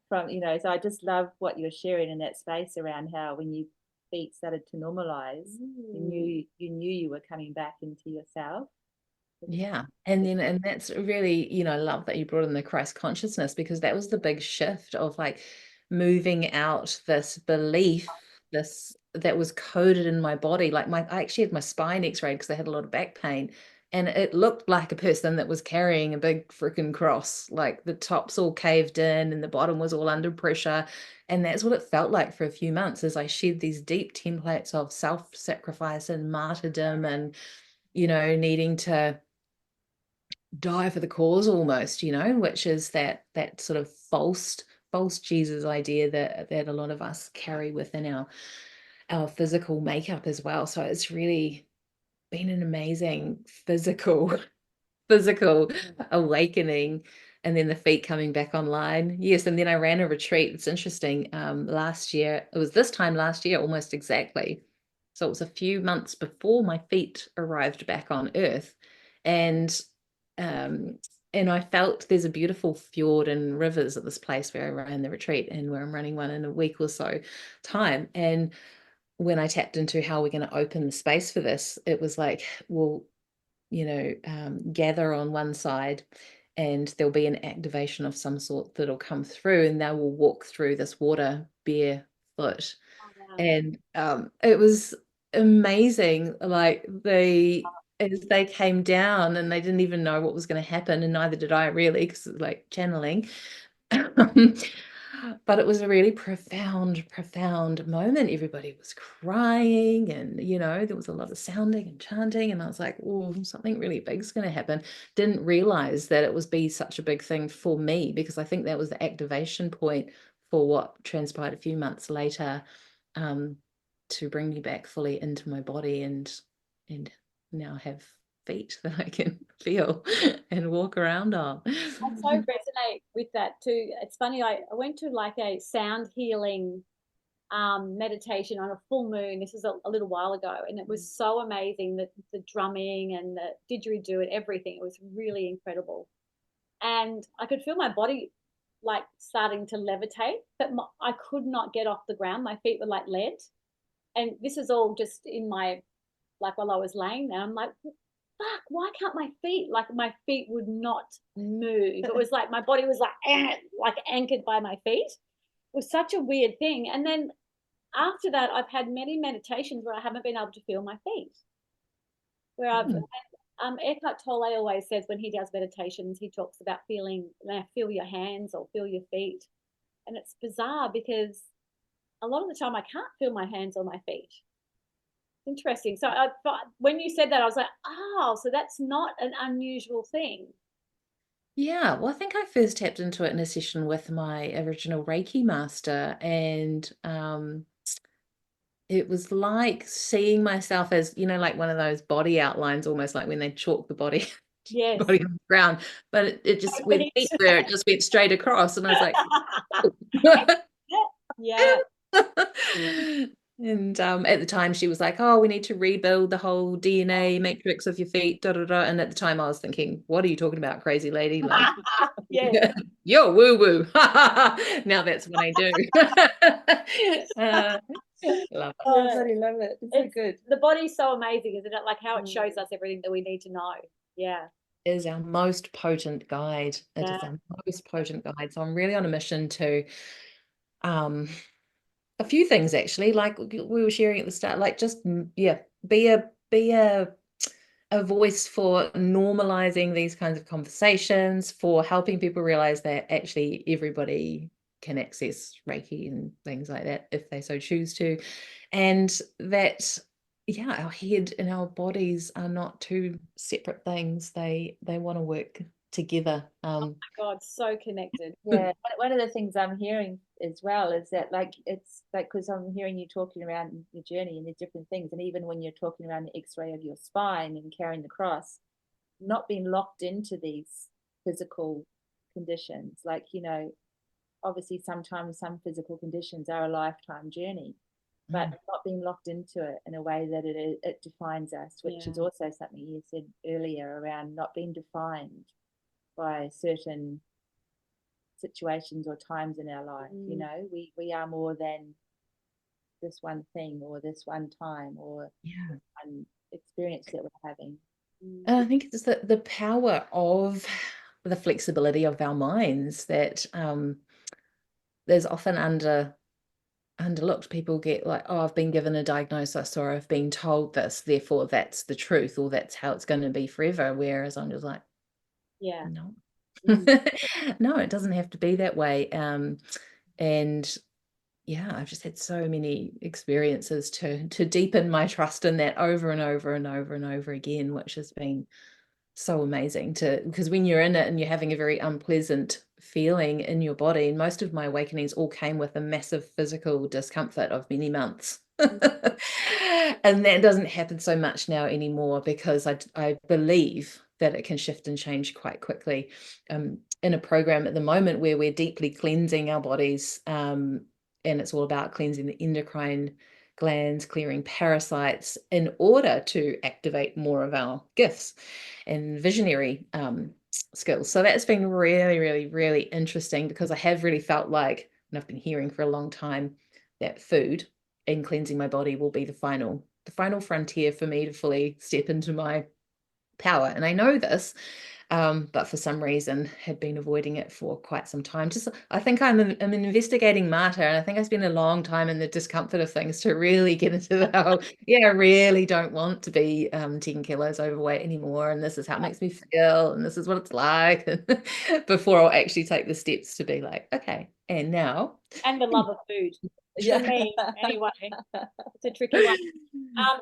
from, you know. So I just love what you're sharing in that space around how when you feet started to normalize, you knew you were coming back into yourself. Yeah. And that's really, you know, I love that you brought in the Christ consciousness, because that was the big shift of like moving out this belief, this that was coded in my body. Like I actually had my spine x-rayed because I had a lot of back pain, and it looked like a person that was carrying a big freaking cross. Like the top's all caved in and the bottom was all under pressure. And that's what it felt like for a few months, as I shed these deep templates of self-sacrifice and martyrdom, and, you know, needing to die for the cause almost, you know, which is that sort of false Jesus idea that a lot of us carry within our physical makeup as well. So it's really been an amazing physical awakening. And then the feet coming back online. Yes. And then I ran a retreat. It's interesting. Last year, it was this time last year, almost exactly. So it was a few months before my feet arrived back on Earth. And I felt there's a beautiful fjord and rivers at this place where I ran the retreat, and where I'm running one in a week or so time. And when I tapped into how we're going to open the space for this, it was like, well, you know, gather on one side, and there'll be an activation of some sort that'll come through, and they will walk through this water barefoot. Oh, wow. And it was amazing. Like as they came down, and they didn't even know what was going to happen, and neither did I really, because it was like channeling. But it was a really profound moment. Everybody was crying, and, you know, there was a lot of sounding and chanting, and I was like, oh, something really big's going to happen. Didn't realize that it was be such a big thing for me, because I think that was the activation point for what transpired a few months later, to bring me back fully into my body, and now have feet that I can feel and walk around on. I so resonate with that too. It's funny, I went to like a sound healing meditation on a full moon. This is a little while ago, and it was so amazing, that the drumming and the didgeridoo and everything. It was really incredible, and I could feel my body like starting to levitate, but I could not get off the ground. My feet were like lead, and this is all just in my, like, while I was laying there. I'm like, fuck, why can't my feet, like my feet would not move. It was like my body was like anchored by my feet. It was such a weird thing. And then after that, I've had many meditations where I haven't been able to feel my feet. Where I've Eckhart Tolle always says, when he does meditations, he talks about feeling, feel your hands or feel your feet. And it's bizarre, because a lot of the time I can't feel my hands or my feet. Interesting. So when you said that, I was like, oh, so that's not an unusual thing. Yeah, well, I think I first tapped into it in a session with my original Reiki master, and it was like seeing myself as, you know, like one of those body outlines, almost like when they chalk the body Yes. body on the ground, but it just went feet where it just went straight across, and I was like, yeah. And at the time she was like, oh, we need to rebuild the whole DNA matrix of your feet, da, da, da. And at the time I was thinking, what are you talking about, crazy lady? Like, yeah. Yo, woo woo. Now that's what I do. Love it. Oh, I really love it. It's so good. The body's so amazing, isn't it? Like how it shows us everything that we need to know. Yeah. It is our most potent guide. It is our most potent guide. So I'm really on a mission to a few things, actually, like we were sharing at the start, like just be a voice for normalizing these kinds of conversations, for helping people realize that actually everybody can access Reiki and things like that if they so choose to, and that our head and our bodies are not two separate things. They want to work together. Oh my God, so connected. Yeah, one of the things I'm hearing as well is that, like, it's like, because I'm hearing you talking around your journey and the different things, and even when you're talking around the X-ray of your spine and carrying the cross, not being locked into these physical conditions, like, you know, obviously sometimes some physical conditions are a lifetime journey, but not being locked into it in a way that it defines us, which is also something you said earlier around not being defined by certain situations or times in our life. You know, we are more than this one thing or this one time or one experience that we're having. And I think it's the power of the flexibility of our minds that there's often underlooked. People get like, oh, I've been given a diagnosis, or I've been told this, therefore that's the truth, or that's how it's going to be forever. Whereas I'm just like, no. No, it doesn't have to be that way. And I've just had so many experiences to deepen my trust in that over and over and over and over again, which has been so amazing because when you're in it and you're having a very unpleasant feeling in your body, and most of my awakenings all came with a massive physical discomfort of many months. And that doesn't happen so much now anymore, because I believe that it can shift and change quite quickly. In a program at the moment where we're deeply cleansing our bodies, and it's all about cleansing the endocrine glands, clearing parasites in order to activate more of our gifts and visionary skills. So that's been really, really, really interesting, because I have really felt like, and I've been hearing for a long time, that food and cleansing my body will be the final frontier for me to fully step into my power. And I know this, but for some reason had been avoiding it for quite some time. Just, I think I'm an investigating martyr, and I think I spent a long time in the discomfort of things to really get into the whole, I really don't want to be 10 kilos overweight anymore, and this is how it makes me feel, and this is what it's like, before I'll actually take the steps to be like, okay, and now. And the love of food. For me, anyway. It's a tricky one.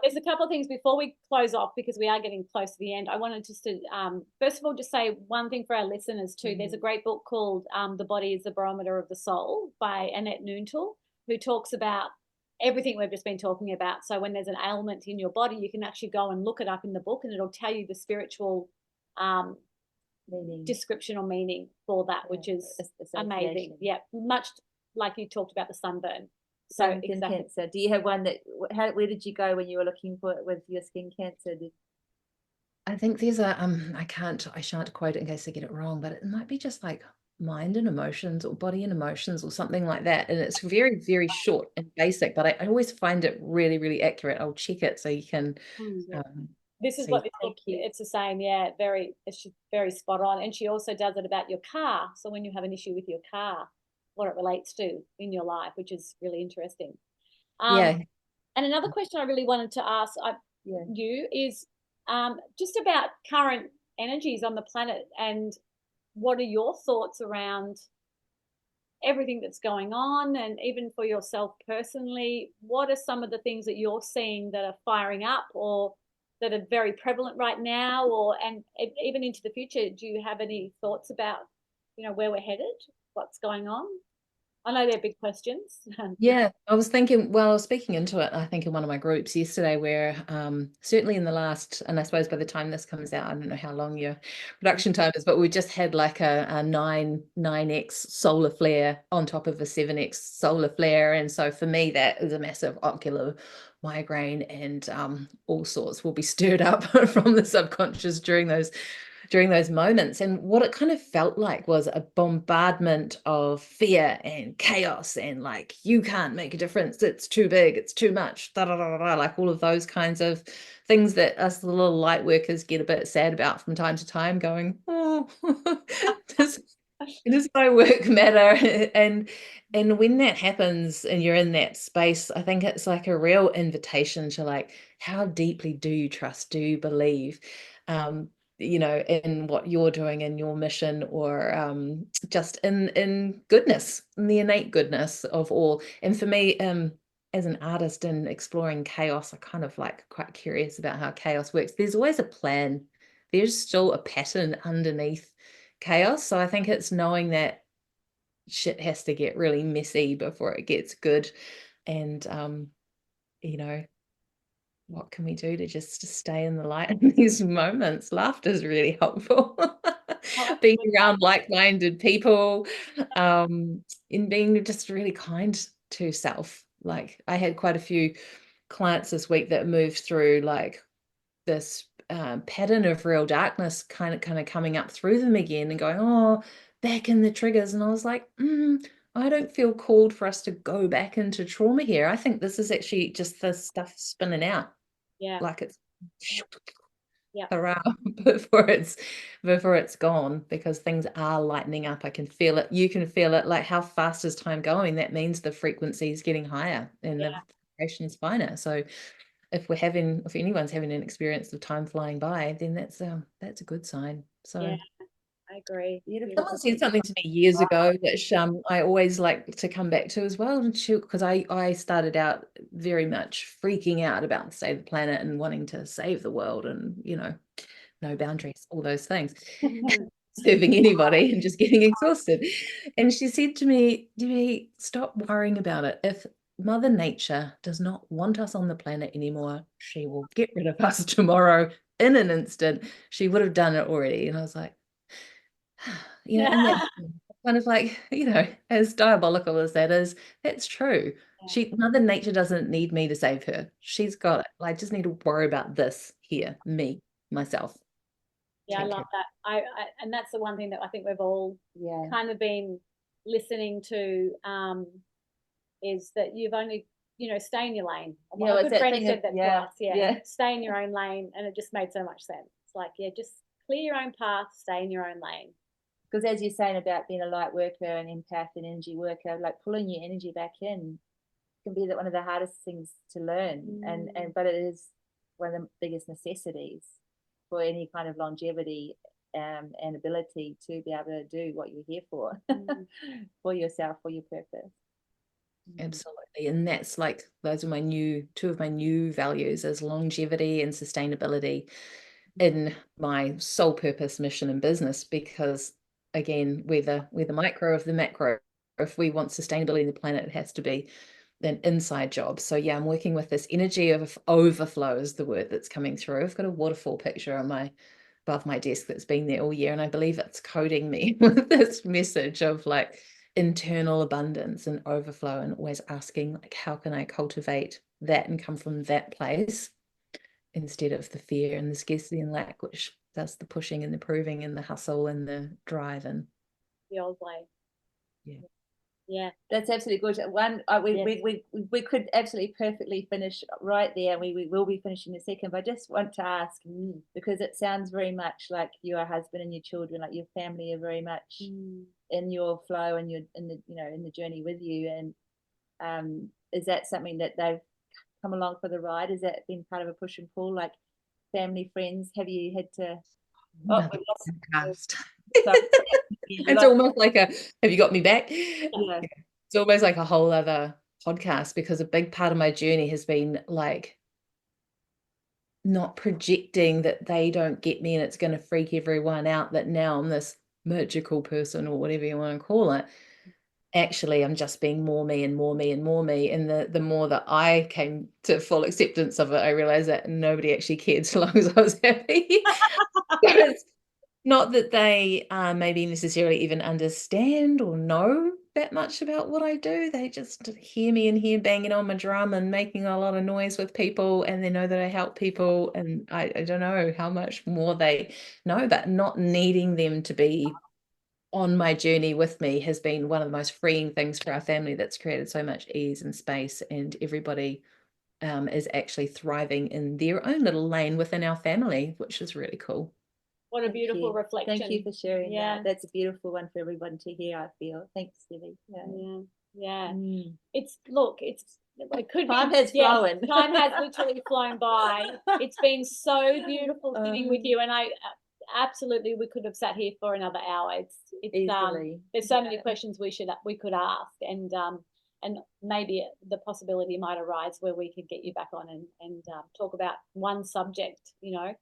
There's a couple of things before we close off, because we are getting close to the end. I wanted just to, first of all, just say one thing for our listeners too. There's a great book called The Body is the Barometer of the Soul by Annette Noontal, who talks about everything we've just been talking about. So when there's an ailment in your body, you can actually go and look it up in the book, and it'll tell you the spiritual description or meaning for that, which is amazing. Yeah, much like you talked about the sunburn. So skin cancer. Do you have one that? Where did you go when you were looking for it with your skin cancer? I think there's a I shan't quote it in case I get it wrong, but it might be just like mind and emotions, or body and emotions, or something like that. And it's very, very short and basic, but I always find it really, really accurate. I'll check it so you can. This is what it's the same. Yeah, it's very spot on. And she also does it about your car. So when you have an issue with your car, what it relates to in your life, which is really interesting. And another question I really wanted to ask you is just about current energies on the planet, and what are your thoughts around everything that's going on, and even for yourself personally, what are some of the things that you're seeing that are firing up, or that are very prevalent right now, and even into the future? Do you have any thoughts about, where we're headed, what's going on? I know they're big questions. Yeah, I was thinking, well, I was speaking into it, I think in one of my groups yesterday, where certainly in the last, and I suppose by the time this comes out, I don't know how long your production time is, but we just had like a 9x solar flare on top of a 7x solar flare. And so for me, that is a massive ocular migraine, and all sorts will be stirred up from the subconscious during those moments. And what it kind of felt like was a bombardment of fear and chaos, and like, you can't make a difference, it's too big, it's too much, da, da, da, da, like all of those kinds of things that us the little light workers get a bit sad about from time to time, going, oh, does my work matter? And when that happens and you're in that space, I think it's like a real invitation to, like, how deeply do you trust, do you believe, in what you're doing, in your mission, or just in goodness, in the innate goodness of all. And for me, as an artist and exploring chaos, I kind of like quite curious about how chaos works. There's always a plan. There's still a pattern underneath chaos. So I think it's knowing that shit has to get really messy before it gets good. And what can we do to just stay in the light in these moments? Laughter is really helpful. Being around like-minded people, and being just really kind to self. Like, I had quite a few clients this week that moved through like this pattern of real darkness kind of coming up through them again, and going, oh, back in the triggers. And I was like, I don't feel called for us to go back into trauma here. I think this is actually just the stuff spinning out. Yeah. Like it's yeah. before it's gone, because things are lightening up. I can feel it. You can feel it. Like, how fast is time going? That means the frequency is getting higher and the vibration is finer. So if anyone's having an experience of time flying by, then that's a good sign. So yeah, I agree. Someone said something to me years ago, which I always like to come back to as well, because I started out very much freaking out about the state of the planet and wanting to save the world, and no boundaries, all those things, serving anybody and just getting exhausted. And she said to me, "Debbie, stop worrying about it. If Mother Nature does not want us on the planet anymore, she will get rid of us tomorrow in an instant. She would have done it already." And I was like, and that's kind of like, as diabolical as that is, that's true. Mother Nature doesn't need me to save her. She's got it. I just need to worry about this here, myself. Yeah, I love that. I and that's the one thing that I think we've all kind of been listening to, is that you've only, stay in your lane. A good friend said that to us. Stay in your own lane, and it just made so much sense. It's like, just clear your own path, stay in your own lane. Because as you're saying about being a light worker and empath and energy worker, like pulling your energy back in can be one of the hardest things to learn, but it is one of the biggest necessities for any kind of longevity and ability to be able to do what you're here for, for yourself, for your purpose. Absolutely. And that's like, those are two of my new values, is longevity and sustainability in my sole purpose, mission, and business. Because again, we're the micro of the macro. If we want sustainability in the planet, it has to be an inside job. So I'm working with this energy of overflow is the word that's coming through. I've got a waterfall picture above my desk that's been there all year, and I believe it's coding me with this message of like internal abundance and overflow, and always asking, like, how can I cultivate that and come from that place instead of the fear and the scarcity and lack, which does the pushing and the proving and the hustle and the drive and the old way. Yeah, that's absolutely gorgeous. We could absolutely perfectly finish right there. We will be finishing in a second, but I just want to ask, because it sounds very much like your husband and your children, like your family, are very much in your flow and in the journey with you. And is that something that they've come along for the ride? Has that been part of a push and pull, like family, friends? Have you had to? It's almost like have you got me back? It's almost like a whole other podcast, because a big part of my journey has been like not projecting that they don't get me and it's going to freak everyone out that now I'm this magical person, or whatever you want to call it. actually I'm just being more me and more me and more me. And the more that I came to full acceptance of it, I realized that nobody actually cared so long as I was happy. It's not that they maybe necessarily even understand or know that much about what I do. They just hear me in here banging on my drum and making a lot of noise with people, and they know that I help people. And I don't know how much more they know, but not needing them to be on my journey with me has been one of the most freeing things for our family. That's created so much ease and space, and everybody is actually thriving in their own little lane within our family, which is really cool. What a beautiful reflection. Thank you for sharing that. That's a beautiful one for everyone to hear, I feel. Thanks, Debbie. It could time has flown. Time has literally flown by. It's been so beautiful sitting with you, and I absolutely, we could have sat here for another hour. It's easily. There's so many questions we could ask, and maybe the possibility might arise where we could get you back on and talk about one subject, because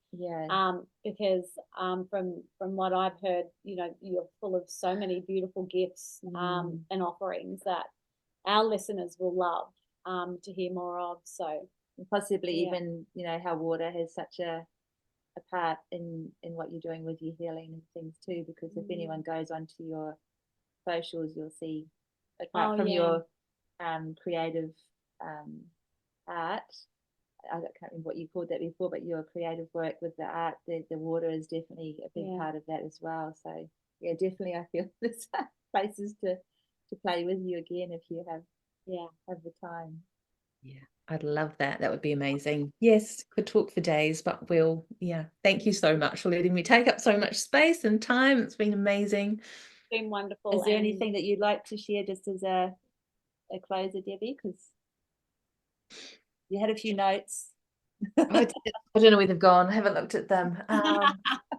from what I've heard, you're full of so many beautiful gifts and offerings that our listeners will love to hear more of. So possibly even how water has such a part in what you're doing with your healing and things too, because if anyone goes onto your socials, you'll see apart from your creative art, I can't remember what you called that before, but your creative work with the art, the water is definitely a big part of that as well. So definitely I feel there's places to play with you again if you have the time. I'd love that. That would be amazing. Yes, could talk for days, but thank you so much for letting me take up so much space and time. It's been amazing. It's been wonderful. Is there anything that you'd like to share just as a closer, Debbie? Because you had a few notes. I don't know where they've gone. I haven't looked at them.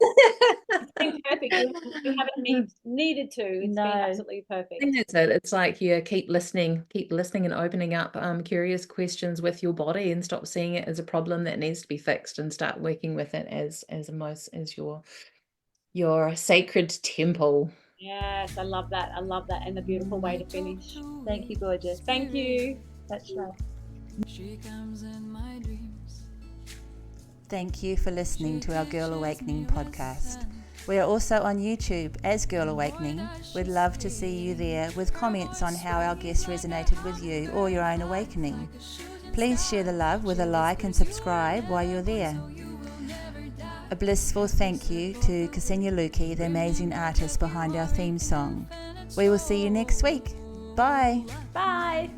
It's been perfect. You haven't needed to. It's been absolutely perfect. I think that's it. It's like keep listening and opening up curious questions with your body, and stop seeing it as a problem that needs to be fixed, and start working with it as your sacred temple. Yes, I love that. And a beautiful way to finish. Thank you, gorgeous. Thank you. That's right. She comes in my dreams. Thank you for listening to our Girl Awakening podcast. We are also on YouTube as Girl Awakening. We'd love to see you there with comments on how our guests resonated with you or your own awakening. Please share the love with a like and subscribe while you're there. A blissful thank you to Ksenia Luki, the amazing artist behind our theme song. We will see you next week. Bye. Bye.